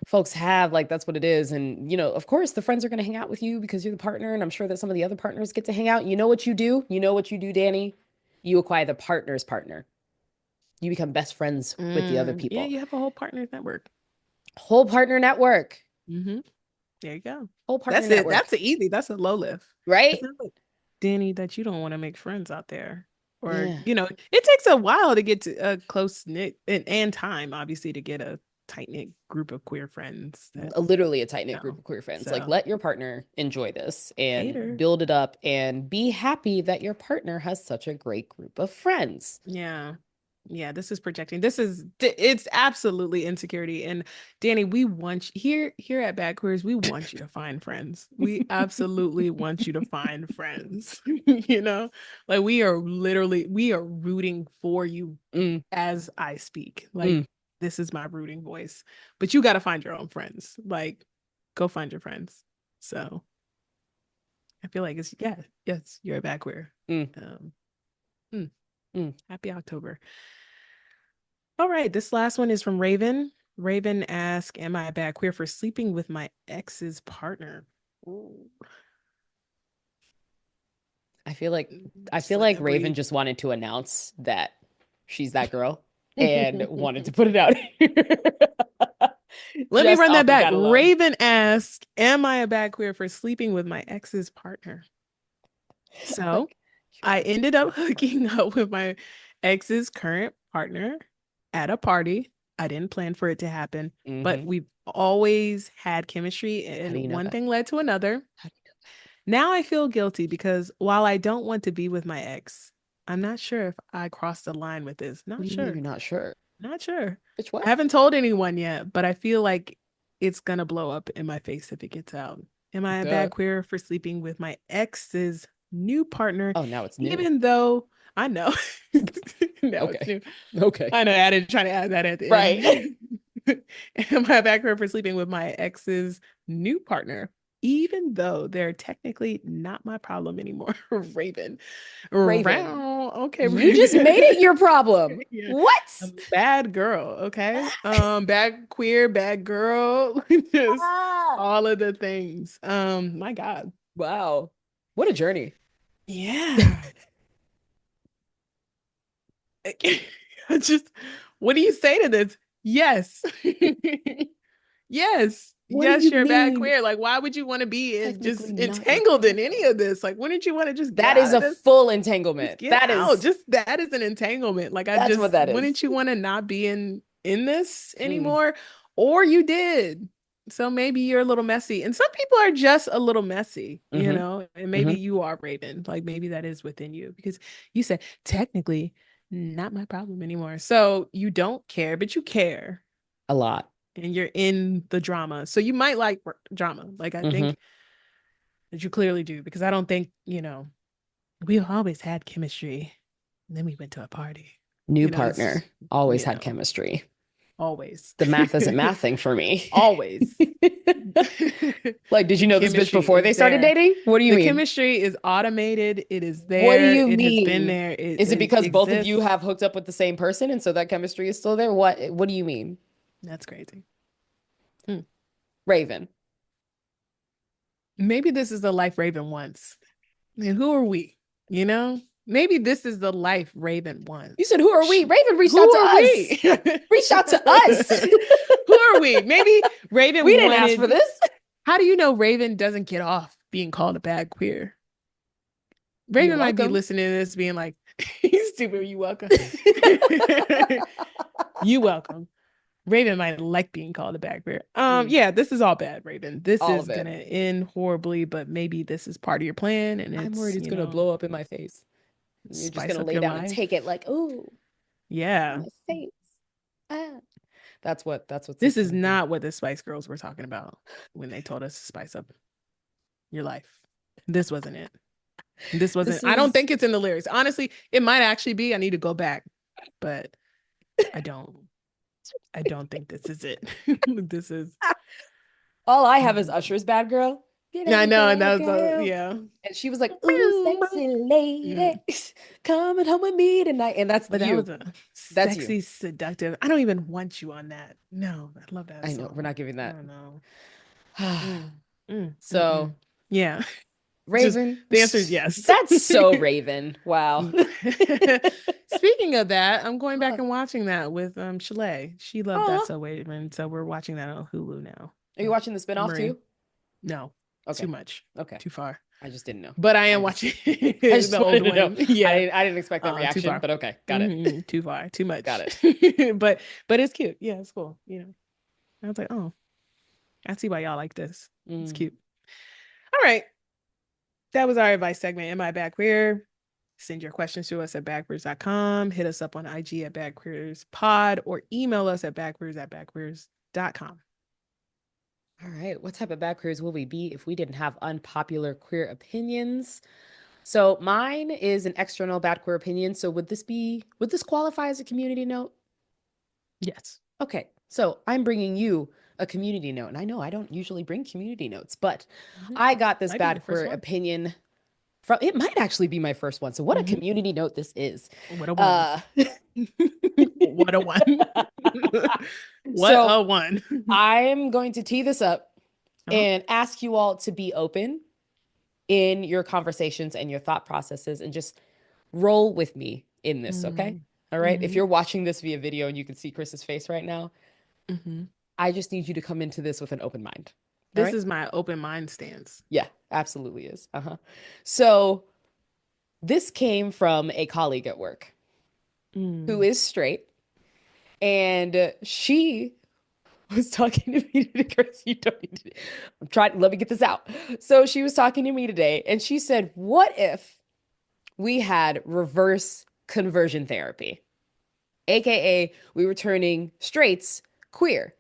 Speaker 2: folks have, like that's what it is. And of course the friends are going to hang out with you because you're the partner, and I'm sure that some of the other partners get to hang out. You know what you do? You know what you do, Danny? You acquire the partner's partner. You become best friends with the other
Speaker 1: Yeah,
Speaker 2: people.
Speaker 1: you have a whole partners network.
Speaker 2: Whole partner network.
Speaker 1: Mm-hmm. There you go.
Speaker 2: Whole partner
Speaker 1: That's it.
Speaker 2: network.
Speaker 1: That's a easy. That's a low lift. It's
Speaker 2: Right?
Speaker 1: not like Danny that you don't want to make friends out there. Or,
Speaker 2: Yeah.
Speaker 1: it takes a while to get to a close knit and time, obviously, to get a tight knit group of queer friends that,
Speaker 2: Literally a tight knit group
Speaker 1: know.
Speaker 2: of queer friends. Like,
Speaker 1: So
Speaker 2: let your partner enjoy this and
Speaker 1: later.
Speaker 2: build it up and be happy that your partner has such a great group of friends.
Speaker 1: Yeah. Yeah, this is projecting. It's absolutely insecurity. And Danny, we want here at Bad Queers, we want you to find friends. We absolutely want you to find friends. Like we are rooting for you
Speaker 2: Mm,
Speaker 1: as I speak. Like
Speaker 2: mm.
Speaker 1: this is my rooting voice. But you got to find your own friends. Like go find your friends. So I feel like yes, you're a Bad Queer.
Speaker 2: Mm,
Speaker 1: Um, hmm,
Speaker 2: mm.
Speaker 1: happy October. All right, this last one is from Raven. Raven asks, "Am I a bad queer for sleeping with my ex's partner?" Ooh.
Speaker 2: I feel like
Speaker 1: Just letting it
Speaker 2: Raven
Speaker 1: breathe.
Speaker 2: just wanted to announce that she's that girl and wanted to put it out here.
Speaker 1: Let me
Speaker 2: Just
Speaker 1: run
Speaker 2: off
Speaker 1: that
Speaker 2: of
Speaker 1: back.
Speaker 2: that alone.
Speaker 1: Raven asks, "Am I a bad queer for sleeping with my ex's partner?" So
Speaker 2: Like, you're
Speaker 1: I
Speaker 2: the
Speaker 1: ended up
Speaker 2: worst
Speaker 1: hooking
Speaker 2: partner.
Speaker 1: up with my ex's current partner at a party. I didn't plan for it to happen, but
Speaker 2: Hmm.
Speaker 1: we've always had chemistry,
Speaker 2: How do
Speaker 1: and
Speaker 2: you know
Speaker 1: one
Speaker 2: that?
Speaker 1: thing led to another.
Speaker 2: How do you
Speaker 1: Now I feel guilty because while I don't want to be with my ex, I'm not sure if I crossed the line with this.
Speaker 2: What
Speaker 1: Not
Speaker 2: do you mean
Speaker 1: sure.
Speaker 2: you're not sure?
Speaker 1: Not sure.
Speaker 2: Bitch,
Speaker 1: I
Speaker 2: what?
Speaker 1: haven't told anyone yet, but I feel like it's gonna blow up in my face if it gets out. Am I a
Speaker 2: Duh.
Speaker 1: bad queer for sleeping with my ex's new partner,
Speaker 2: Oh, now it's new.
Speaker 1: even though I know. Now it's
Speaker 2: Okay.
Speaker 1: new.
Speaker 2: Okay.
Speaker 1: I know. I didn't try to add that at the
Speaker 2: Right.
Speaker 1: end. And my background for sleeping with my ex's new partner, even though they're technically not my problem anymore. Raven.
Speaker 2: Raven,
Speaker 1: Okay,
Speaker 2: you just made
Speaker 1: Raven.
Speaker 2: it your problem.
Speaker 1: Yeah.
Speaker 2: What?
Speaker 1: I'm a bad girl, okay? Bad queer, bad girl, just
Speaker 2: Ah.
Speaker 1: all of the things. My God.
Speaker 2: Wow. What a journey.
Speaker 1: Yeah. I just, what do you say to this? Yes. Yes.
Speaker 2: What do
Speaker 1: Yes,
Speaker 2: you
Speaker 1: you're a bad
Speaker 2: mean?
Speaker 1: queer. Like, why would you want to be
Speaker 2: Technically
Speaker 1: just
Speaker 2: not your
Speaker 1: entangled in any
Speaker 2: problem.
Speaker 1: of this? Like, wouldn't you want to just get
Speaker 2: That is
Speaker 1: out of
Speaker 2: a
Speaker 1: this?
Speaker 2: full
Speaker 1: Just
Speaker 2: entanglement.
Speaker 1: get
Speaker 2: That
Speaker 1: out.
Speaker 2: is,
Speaker 1: Just that is an entanglement. Like, I
Speaker 2: that's what
Speaker 1: just
Speaker 2: that is.
Speaker 1: wouldn't you want to not be in this
Speaker 2: Mm,
Speaker 1: anymore? Or you did. So maybe you're a little messy. And some people are just a little messy,
Speaker 2: hmm
Speaker 1: and maybe
Speaker 2: hmm
Speaker 1: you are Raven. Like maybe that is within you because you said technically not my problem anymore. So you don't care, but you care
Speaker 2: A lot.
Speaker 1: and you're in the drama. So you might like drama. Like I
Speaker 2: hmm
Speaker 1: think that you clearly do because I don't think, we always had chemistry. And then we went to a party.
Speaker 2: New
Speaker 1: This is,
Speaker 2: partner. Always
Speaker 1: you
Speaker 2: had
Speaker 1: know,
Speaker 2: chemistry.
Speaker 1: always.
Speaker 2: The math isn't mathing for me.
Speaker 1: Always.
Speaker 2: Like, did you
Speaker 1: The
Speaker 2: know this bitch
Speaker 1: chemistry
Speaker 2: before
Speaker 1: is
Speaker 2: they started
Speaker 1: there.
Speaker 2: dating? What do you
Speaker 1: The
Speaker 2: mean?
Speaker 1: chemistry is automated. It is
Speaker 2: What do
Speaker 1: there.
Speaker 2: you
Speaker 1: It has been
Speaker 2: mean?
Speaker 1: there. It,
Speaker 2: Is it
Speaker 1: it
Speaker 2: because both of you
Speaker 1: exists.
Speaker 2: have hooked up with the same person and so that chemistry is still there? What do you mean?
Speaker 1: That's crazy. Hmm.
Speaker 2: Raven.
Speaker 1: Maybe this is the life Raven wants. And who are we? You know? Maybe this is the life Raven
Speaker 2: You
Speaker 1: wants.
Speaker 2: said, who are we? Raven reached
Speaker 1: Who
Speaker 2: out to
Speaker 1: are
Speaker 2: us.
Speaker 1: we?
Speaker 2: Reached out to us.
Speaker 1: Who are we? Maybe
Speaker 2: We
Speaker 1: Raven
Speaker 2: didn't ask for
Speaker 1: wanted.
Speaker 2: this.
Speaker 1: How do you know Raven doesn't get off being called a bad queer?
Speaker 2: You're
Speaker 1: Raven might be
Speaker 2: welcome.
Speaker 1: listening to this being like, he's stupid. You welcome. You welcome. Raven might like being called a bad queer.
Speaker 2: Mm,
Speaker 1: Yeah, this is all bad, Raven. This
Speaker 2: all
Speaker 1: is
Speaker 2: of it.
Speaker 1: gonna end horribly, but maybe this is part of your plan and
Speaker 2: I'm
Speaker 1: it's,
Speaker 2: worried it's gonna blow up in my face. You're just
Speaker 1: spice
Speaker 2: gonna
Speaker 1: up
Speaker 2: lay
Speaker 1: your
Speaker 2: down and
Speaker 1: life.
Speaker 2: take it like, ooh,
Speaker 1: Yeah.
Speaker 2: my face. Ah. That's what
Speaker 1: This
Speaker 2: it's
Speaker 1: is
Speaker 2: gonna be.
Speaker 1: not what the Spice Girls were talking about when they told us to spice up your life. This wasn't it. This wasn't,
Speaker 2: This
Speaker 1: I don't
Speaker 2: is
Speaker 1: think it's in the lyrics. Honestly, it might actually be. I need to go back, but I don't. I don't think this is it. This is.
Speaker 2: all I have is Usher's Bad Girl. Get
Speaker 1: Yeah, I
Speaker 2: up,
Speaker 1: know, and
Speaker 2: bad
Speaker 1: that was
Speaker 2: girl.
Speaker 1: yeah.
Speaker 2: And she was like, ooh, sexy lady,
Speaker 1: Mm.
Speaker 2: coming home with me tonight. And that's
Speaker 1: But that was
Speaker 2: you.
Speaker 1: a
Speaker 2: That's you.
Speaker 1: sexy, seductive. I don't even want you on that. No, I love that
Speaker 2: I know we're
Speaker 1: song.
Speaker 2: not giving
Speaker 1: I
Speaker 2: that.
Speaker 1: don't know. Mm,
Speaker 2: So,
Speaker 1: Yeah, just
Speaker 2: Raven,
Speaker 1: the answer is yes.
Speaker 2: that's so Raven. Wow.
Speaker 1: Speaking of that, I'm going back
Speaker 2: Huh.
Speaker 1: and watching that with Chalet. She loved that
Speaker 2: Aw.
Speaker 1: so Raven, so we're watching that on Hulu now.
Speaker 2: Are you watching the spinoff
Speaker 1: Marie,
Speaker 2: too?
Speaker 1: no, too
Speaker 2: Okay.
Speaker 1: much,
Speaker 2: Okay.
Speaker 1: too far.
Speaker 2: I just didn't know.
Speaker 1: But I am
Speaker 2: I just
Speaker 1: watching
Speaker 2: I
Speaker 1: the
Speaker 2: just
Speaker 1: old
Speaker 2: wanted to know.
Speaker 1: one. Yeah,
Speaker 2: I didn't expect that
Speaker 1: too
Speaker 2: reaction,
Speaker 1: far.
Speaker 2: but okay. Got it.
Speaker 1: Too far, too
Speaker 2: Got
Speaker 1: much.
Speaker 2: it.
Speaker 1: but it's cute. Yeah, it's cool. I was like, oh, I see why y'all like this. It's
Speaker 2: Mm.
Speaker 1: cute. All right, that was our advice segment. Am I back queer? Send your questions to us at backwards.com. Hit us up on IG at backqueerspod or email us at backwards@backqueers.com.
Speaker 2: All right. What type of bad queers will we be if we didn't have unpopular queer opinions? So mine is an external bad queer opinion. So would this qualify as a community note?
Speaker 1: Yes.
Speaker 2: Okay. So I'm bringing you a community note. And I know I don't usually bring community notes, but I got this
Speaker 1: Might be your
Speaker 2: bad
Speaker 1: first
Speaker 2: queer
Speaker 1: one.
Speaker 2: opinion from, it might actually be my first one. So what a
Speaker 1: Mhm.
Speaker 2: community note this is.
Speaker 1: What a one.
Speaker 2: Uh,
Speaker 1: What a one. What
Speaker 2: so
Speaker 1: a one.
Speaker 2: I'm going to tee this up
Speaker 1: Uh-huh.
Speaker 2: and ask you all to be open in your conversations and your thought processes and just roll with me in this, okay?
Speaker 1: Mm-hmm.
Speaker 2: All right. If
Speaker 1: Mm-hmm.
Speaker 2: you're watching this via video and you can see Kris's face right now,
Speaker 1: Mm-hmm.
Speaker 2: I just need you to come into this with an open mind. All
Speaker 1: This
Speaker 2: right.
Speaker 1: is my open mind stance.
Speaker 2: Yeah, absolutely is. Uh-huh. So this came from a colleague at work who
Speaker 1: Mm.
Speaker 2: is straight, and she was talking to me today. Kris, you don't need to. I'm trying. Let me get this out. So she was talking to me today, and she said, "What if we had reverse conversion therapy, aka we were turning straights queer,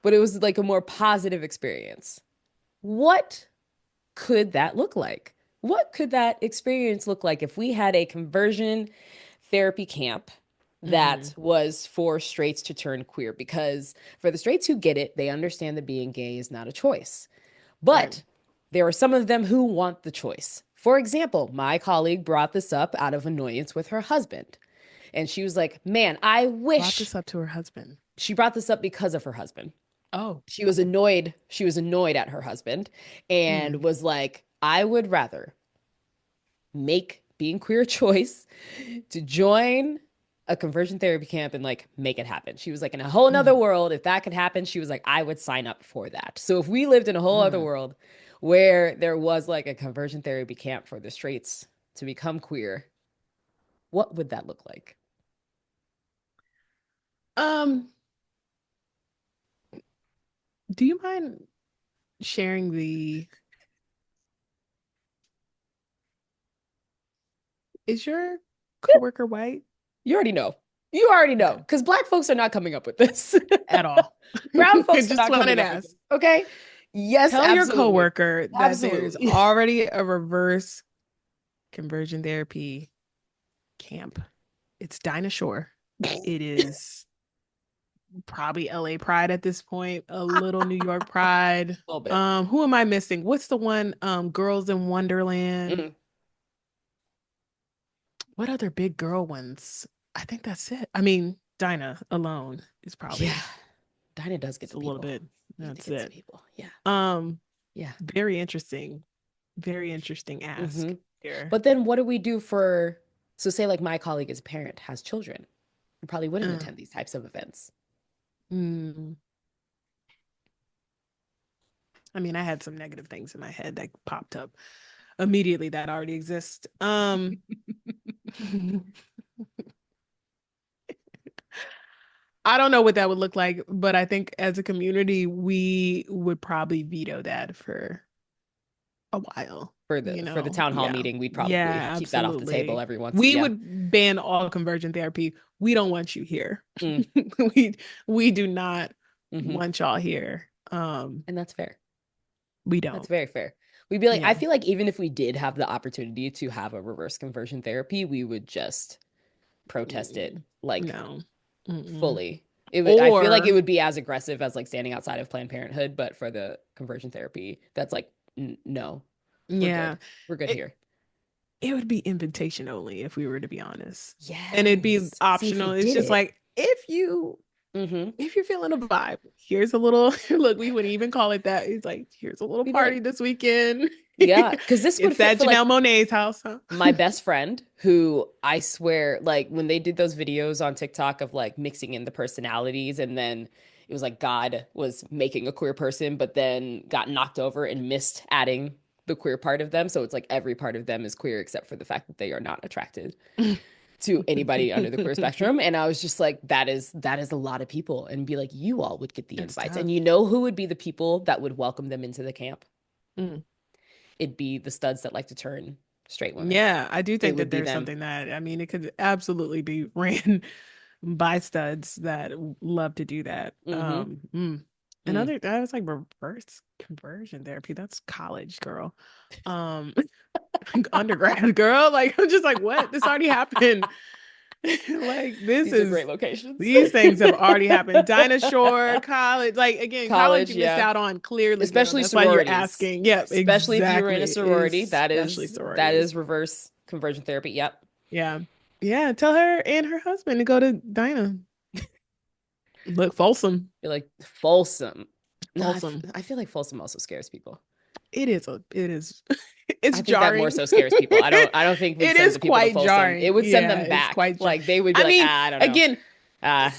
Speaker 2: but it was like a more positive experience? What could that look like? what could that experience look like if we had a conversion therapy camp that
Speaker 1: Mm,
Speaker 2: was for straights to turn queer? Because for the straights who get it, they understand that being gay is not a choice.
Speaker 1: right.
Speaker 2: But there are some of them who want the choice. For example, my colleague brought this up out of annoyance with her husband. And she was like, man, I
Speaker 1: Brought
Speaker 2: wish
Speaker 1: this up to her husband.
Speaker 2: she brought this up because of her husband.
Speaker 1: Oh.
Speaker 2: She was annoyed. She was annoyed at her husband and
Speaker 1: Mm,
Speaker 2: was like, I would rather make being queer a choice to join a conversion therapy camp and like make it happen. She was like, in a whole nother
Speaker 1: mm,
Speaker 2: world, if that could happen, she was like, I would sign up for that. So if we lived in a whole other
Speaker 1: mm.
Speaker 2: world where there was like a conversion therapy camp for the straights to become queer, what would that look like?
Speaker 1: Um, do you mind sharing the is your coworker white?
Speaker 2: You already know. You already know.
Speaker 1: Okay.
Speaker 2: Because Black folks are not coming up with this.
Speaker 1: At all.
Speaker 2: Brown
Speaker 1: I
Speaker 2: folks are
Speaker 1: just
Speaker 2: not
Speaker 1: wanted
Speaker 2: coming
Speaker 1: to
Speaker 2: up with this.
Speaker 1: ask.
Speaker 2: Okay. Yes,
Speaker 1: Tell your
Speaker 2: absolutely.
Speaker 1: coworker that there's
Speaker 2: Absolutely.
Speaker 1: already a reverse conversion therapy camp. It's Dinah Shore. It is probably LA Pride at this point, a little New York Pride.
Speaker 2: A little bit.
Speaker 1: Who am I missing? What's the one? Girls in Wonderland.
Speaker 2: Mm.
Speaker 1: What other big girl ones? I think that's it. I mean, Dinah alone is
Speaker 2: Yeah.
Speaker 1: probably
Speaker 2: Dinah does get
Speaker 1: it's
Speaker 2: the
Speaker 1: a little
Speaker 2: people.
Speaker 1: bit.
Speaker 2: Need to
Speaker 1: That's
Speaker 2: get some
Speaker 1: it.
Speaker 2: people. Yeah.
Speaker 1: Um,
Speaker 2: Yeah.
Speaker 1: very interesting. Very interesting ask
Speaker 2: Hmm.
Speaker 1: here.
Speaker 2: But then what do we do for, so say like my colleague is a parent, has children, who probably wouldn't
Speaker 1: Uh,
Speaker 2: attend these types of events.
Speaker 1: mm, I mean, I had some negative things in my head that popped up immediately that already exist. I don't know what that would look like, but I think as a community, we would probably veto that for a while,
Speaker 2: For the town hall
Speaker 1: Yeah.
Speaker 2: meeting, we'd probably
Speaker 1: Yeah,
Speaker 2: keep that off the table
Speaker 1: absolutely.
Speaker 2: every once.
Speaker 1: We
Speaker 2: Yeah.
Speaker 1: would ban all conversion therapy. We don't want you here.
Speaker 2: Mm.
Speaker 1: we we do not
Speaker 2: Hmm.
Speaker 1: want y'all here.
Speaker 2: And that's fair.
Speaker 1: We
Speaker 2: That's
Speaker 1: don't.
Speaker 2: very fair. We'd be like, I
Speaker 1: Yeah.
Speaker 2: feel like even if we did have the opportunity to have a reverse conversion therapy, we would just protest it
Speaker 1: Mm,
Speaker 2: like
Speaker 1: no. Mm-mm.
Speaker 2: fully. It would, I feel like it
Speaker 1: Or
Speaker 2: would be as aggressive as like standing outside of Planned Parenthood, but for the conversion therapy, that's like, no, we're
Speaker 1: yeah,
Speaker 2: good. We're good
Speaker 1: it
Speaker 2: here.
Speaker 1: it would be invitation only if we were to be honest. And it'd be
Speaker 2: Yes. See, if we
Speaker 1: optional. It's
Speaker 2: did
Speaker 1: just
Speaker 2: it.
Speaker 1: like
Speaker 2: Mm-hmm.
Speaker 1: if you're feeling a vibe, here's a little look, we wouldn't even call it that. It's like, here's a little
Speaker 2: We'd be
Speaker 1: party
Speaker 2: like,
Speaker 1: this weekend.
Speaker 2: yeah, because this would
Speaker 1: It's
Speaker 2: fit
Speaker 1: at
Speaker 2: for like
Speaker 1: Janelle Monae's house, huh?
Speaker 2: my best friend, who I swear, like when they did those videos on TikTok of like mixing in the personalities, and then it was like God was making a queer person, but then got knocked over and missed adding the queer part of them. So it's like every part of them is queer except for the fact that they are not attracted to anybody under the queer spectrum. And I was just like, that is a lot of people. And be like, you all would get the
Speaker 1: It's
Speaker 2: invites.
Speaker 1: tough.
Speaker 2: And you know who would be the people that would welcome them into the camp?
Speaker 1: Mm.
Speaker 2: It'd be the studs that like to turn straight women.
Speaker 1: Yeah, I do
Speaker 2: It
Speaker 1: think
Speaker 2: would
Speaker 1: that
Speaker 2: be
Speaker 1: there's
Speaker 2: them.
Speaker 1: something that I mean, it could absolutely be ran by studs that love to do that.
Speaker 2: Mm-hmm.
Speaker 1: Another that was like reverse conversion therapy. That's college, girl. Um, undergrad, girl. Like I'm just like, what? This already happened. Like this
Speaker 2: These are
Speaker 1: is
Speaker 2: great locations.
Speaker 1: these things have already happened. Dinah Shore, college, like again, college
Speaker 2: College,
Speaker 1: you missed
Speaker 2: yeah.
Speaker 1: out on clearly, girl.
Speaker 2: Especially
Speaker 1: That's why you're
Speaker 2: sororities.
Speaker 1: asking. Yep,
Speaker 2: Especially if you were in a
Speaker 1: exactly.
Speaker 2: sorority.
Speaker 1: Especially
Speaker 2: That
Speaker 1: sororities.
Speaker 2: is reverse conversion therapy. Yep.
Speaker 1: Yeah. Yeah. Tell her and her husband to go to Dinah. Look, Folsom.
Speaker 2: You're like Folsom. No,
Speaker 1: Folsom.
Speaker 2: I feel like Folsom also scares people.
Speaker 1: It is it's
Speaker 2: I think that more
Speaker 1: jarring.
Speaker 2: so scares people. I don't think we'd
Speaker 1: It
Speaker 2: send
Speaker 1: is
Speaker 2: the people to
Speaker 1: quite
Speaker 2: Folsom. It
Speaker 1: jarring.
Speaker 2: would send
Speaker 1: Yeah,
Speaker 2: them
Speaker 1: it's
Speaker 2: back.
Speaker 1: quite jarring.
Speaker 2: Like they would be
Speaker 1: I
Speaker 2: like,
Speaker 1: mean,
Speaker 2: ah, I don't know.
Speaker 1: again,
Speaker 2: Uh,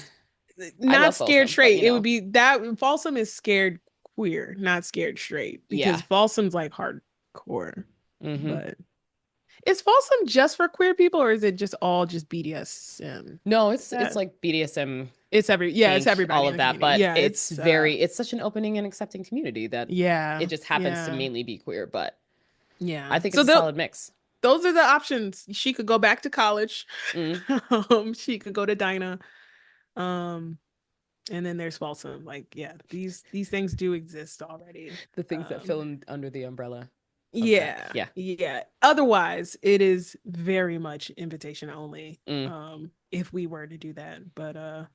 Speaker 2: I
Speaker 1: not
Speaker 2: love
Speaker 1: scared
Speaker 2: Folsom, but
Speaker 1: straight.
Speaker 2: you
Speaker 1: It would
Speaker 2: know,
Speaker 1: be that Folsom is scared queer, not scared straight,
Speaker 2: yeah.
Speaker 1: because Folsom's like hardcore.
Speaker 2: Mm-hmm.
Speaker 1: But is Folsom just for queer people, or is it just all just BDSM?
Speaker 2: No,
Speaker 1: Is
Speaker 2: it's
Speaker 1: that
Speaker 2: like BDSM,
Speaker 1: it's
Speaker 2: kink, all
Speaker 1: everybody in
Speaker 2: of
Speaker 1: the
Speaker 2: that,
Speaker 1: community.
Speaker 2: but
Speaker 1: Yeah,
Speaker 2: it's such an opening and accepting community that it
Speaker 1: yeah,
Speaker 2: just happens to
Speaker 1: yeah,
Speaker 2: mainly be queer, but I
Speaker 1: yeah.
Speaker 2: think it's
Speaker 1: So
Speaker 2: a solid mix.
Speaker 1: those are the options. She could go back to college.
Speaker 2: Mm.
Speaker 1: She could go to Dinah. Um, and then there's Folsom. Like, yeah, these things do exist already.
Speaker 2: The things that fill in under the umbrella. of that.
Speaker 1: Yeah.
Speaker 2: Yeah.
Speaker 1: Yeah. Otherwise, it is very much invitation only.
Speaker 2: Mm.
Speaker 1: If we were to do that. But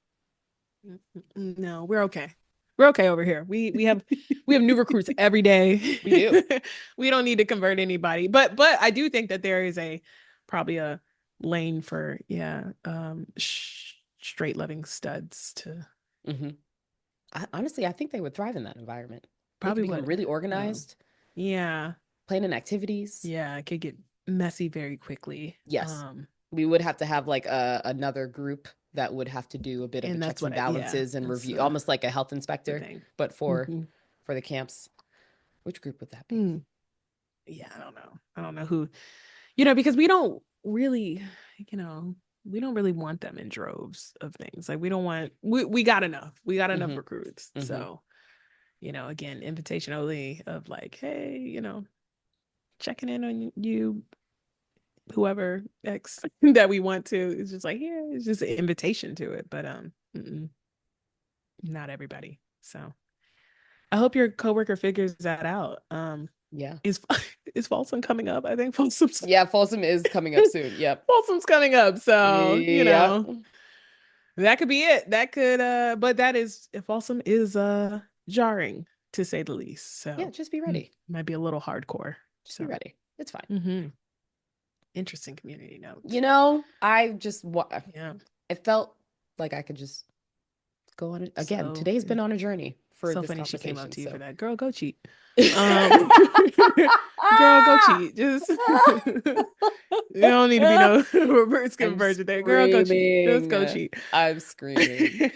Speaker 1: no, we're okay. We're okay over here. We have new recruits every day.
Speaker 2: We do.
Speaker 1: We don't need to convert anybody. But I do think that there is probably a lane for straight loving studs to
Speaker 2: Honestly, I think they would thrive in that environment. They could
Speaker 1: probably
Speaker 2: become
Speaker 1: would.
Speaker 2: really organized,
Speaker 1: Yeah.
Speaker 2: planning activities.
Speaker 1: Yeah, it could get messy very quickly.
Speaker 2: Yes. We would have to have like another group that would have to do a bit of a
Speaker 1: And that's
Speaker 2: checks and
Speaker 1: what
Speaker 2: balances and
Speaker 1: that's
Speaker 2: review, almost like a health
Speaker 1: the
Speaker 2: inspector,
Speaker 1: thing.
Speaker 2: but for the camps. Which group would that be?
Speaker 1: Yeah, I don't know who, because we don't really, we don't really want them in droves of things. Like we don't want, we got enough. We got enough recruits. So, again, invitation only of like, hey, checking in on you, whoever X that we want to. It's just like, yeah, it's just an invitation to it. But not everybody. So I hope your coworker figures that out.
Speaker 2: Yeah.
Speaker 1: Is Folsom coming up? I think Folsom's
Speaker 2: Folsom is coming up soon. Yep.
Speaker 1: Folsom's coming up. So,
Speaker 2: Yep.
Speaker 1: that could be it. That could but that is, if Folsom is jarring to say the least. So
Speaker 2: yeah, just be ready.
Speaker 1: Might be a little hardcore.
Speaker 2: Just be ready. It's fine.
Speaker 1: Interesting community note.
Speaker 2: I just it felt like I could just go on it again. Today's been on a journey for this
Speaker 1: funny she came up to you for that. Girl, go cheat.
Speaker 2: Girl,
Speaker 1: go cheat. Just you don't need to be no reverse conversion there. Girl, go cheat. Just go cheat.
Speaker 2: I'm screaming.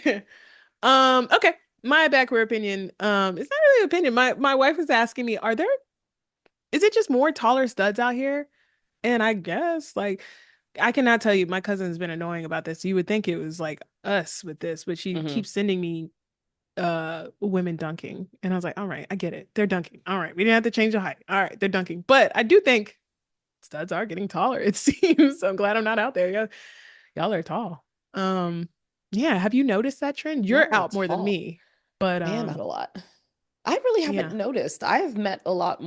Speaker 1: Okay. My backward opinion. It's not really an opinion. My wife was asking me, is it just more taller studs out here? And I guess like I cannot tell you, my cousin's been annoying about this. You would think it was like us with this, but she keeps sending me women dunking. And I was like, all right, I get it. They're dunking. All right. We didn't have to change the height. All right, they're dunking. But I do think studs are getting taller, it seems. So I'm glad I'm not out there. Y'all are tall. Yeah. Have you noticed that trend? You're out more than me. But
Speaker 2: I am out a lot. I really haven't noticed. I've met a lot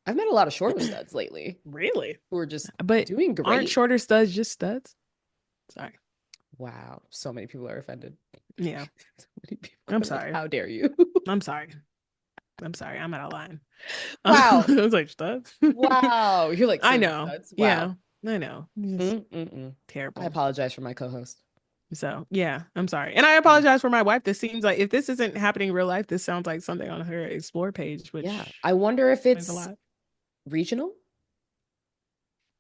Speaker 2: of shorter studs lately.
Speaker 1: Really?
Speaker 2: Who are just
Speaker 1: doing great. Aren't shorter studs just studs? Sorry.
Speaker 2: Wow. So many people are offended.
Speaker 1: Yeah.
Speaker 2: So many people
Speaker 1: I'm sorry.
Speaker 2: How dare you?
Speaker 1: I'm sorry. I'm out of line.
Speaker 2: Wow.
Speaker 1: I was like, studs?
Speaker 2: Wow. You're like,
Speaker 1: I know.
Speaker 2: Studs? Wow.
Speaker 1: Yeah. I know. Terrible.
Speaker 2: I apologize for my co-host.
Speaker 1: So yeah, I'm sorry. And I apologize for my wife. This seems like, if this isn't happening in real life, this sounds like something on her explore page, which
Speaker 2: I wonder if it's regional.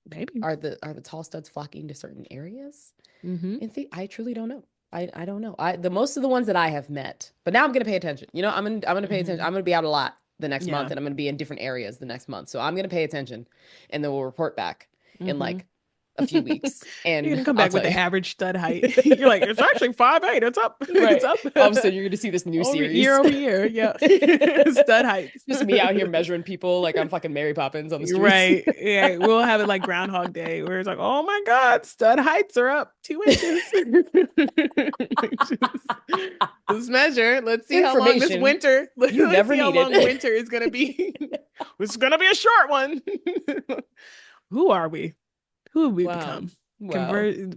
Speaker 1: Maybe.
Speaker 2: Are the tall studs flocking to certain areas? I truly don't know. I don't know. The most of the ones that I have met, but now I'm gonna pay attention. I'm gonna pay attention. I'm gonna be out a lot the next month, and I'm gonna be in different areas the next month. So I'm gonna pay attention, and then we'll report back in like a few weeks. And
Speaker 1: you can come back with the average stud height. You're like, it's actually 5'8". It's up.
Speaker 2: Right.
Speaker 1: It's up.
Speaker 2: All of a sudden, you're gonna see this new series
Speaker 1: year over year. Yeah. Stud heights.
Speaker 2: Just me out here measuring people like I'm fucking Mary Poppins on the streets.
Speaker 1: Right. Yeah. We'll have it like Groundhog Day, where it's like, oh my God, stud heights are up 2 inches. Let's measure. Let's see how long this winter. Let's see how long winter is gonna be. It's gonna be a short one. Who are we? Who have we become? Wow.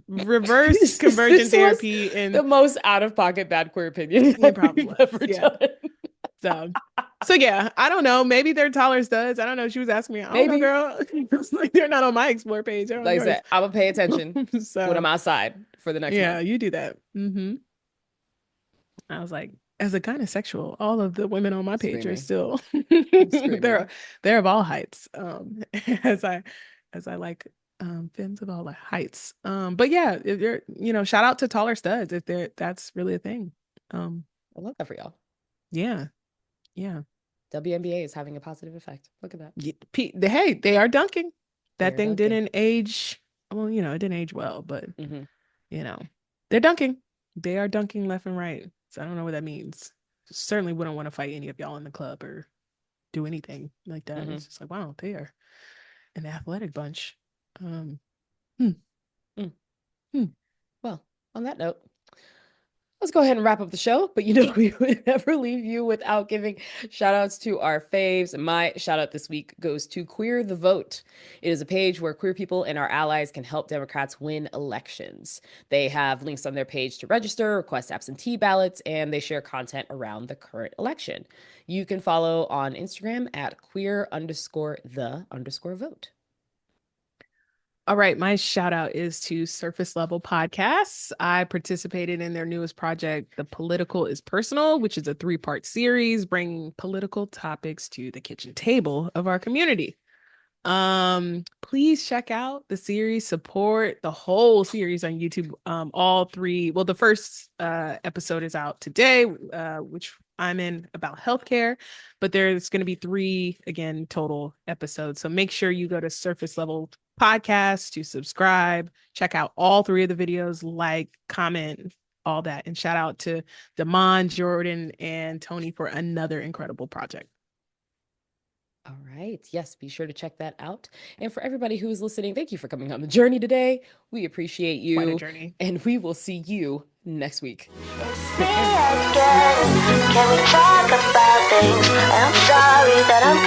Speaker 1: Reverse conversion therapy and
Speaker 2: the most out-of-pocket bad queer opinion
Speaker 1: probably ever done. So yeah, I don't know. Maybe they're taller studs. I don't know. She was asking me. I don't know, girl. Like, they're not on my explore page.
Speaker 2: Like I said, I'm gonna pay attention when I'm outside for the next month.
Speaker 1: Yeah, you do that. I was like, as a gynecosexual, all of the women on my page are still they're of all heights. As I like femmes of all heights. But yeah, if you're, shout out to taller studs if that's really a thing.
Speaker 2: I love that for y'all.
Speaker 1: Yeah.
Speaker 2: WNBA is having a positive effect. Look at that.
Speaker 1: Hey, they are dunking. That thing didn't age. Well, it didn't age well, but they're dunking. They are dunking left and right. So I don't know what that means. Certainly wouldn't want to fight any of y'all in the club or do anything like that. It's just like, wow, they are an athletic bunch.
Speaker 2: Well, on that note, Let's go ahead and wrap up the show. But we would never leave you without giving shout outs to our faves. My shout out this week goes to Queer the Vote. It is a page where queer people and our allies can help Democrats win elections. They have links on their page to register, request absentee ballots, and they share content around the current election. You can follow on Instagram at queer_the_vote.
Speaker 1: All right, my shout out is to Surface Level Podcasts. I participated in their newest project, The Political is Personal, which is a 3-part series bringing political topics to the kitchen table of our community. Please check out the series, support the whole series on YouTube. All three, well, the first episode is out today, which I'm in, about healthcare, but there's going to be 3 again total episodes. So make sure you go to Surface Level Podcast to subscribe, check out all 3 of the videos, like, comment, all that. And shout out to Damon, Jordan, and Tony for another incredible project.
Speaker 2: All right. Yes, be sure to check that out. And for everybody who is listening, thank you for coming on the journey today. We appreciate you.
Speaker 1: Quite a journey.
Speaker 2: And we will see you next week.
Speaker 3: It's me again. Can we talk about things? I'm sorry that I'm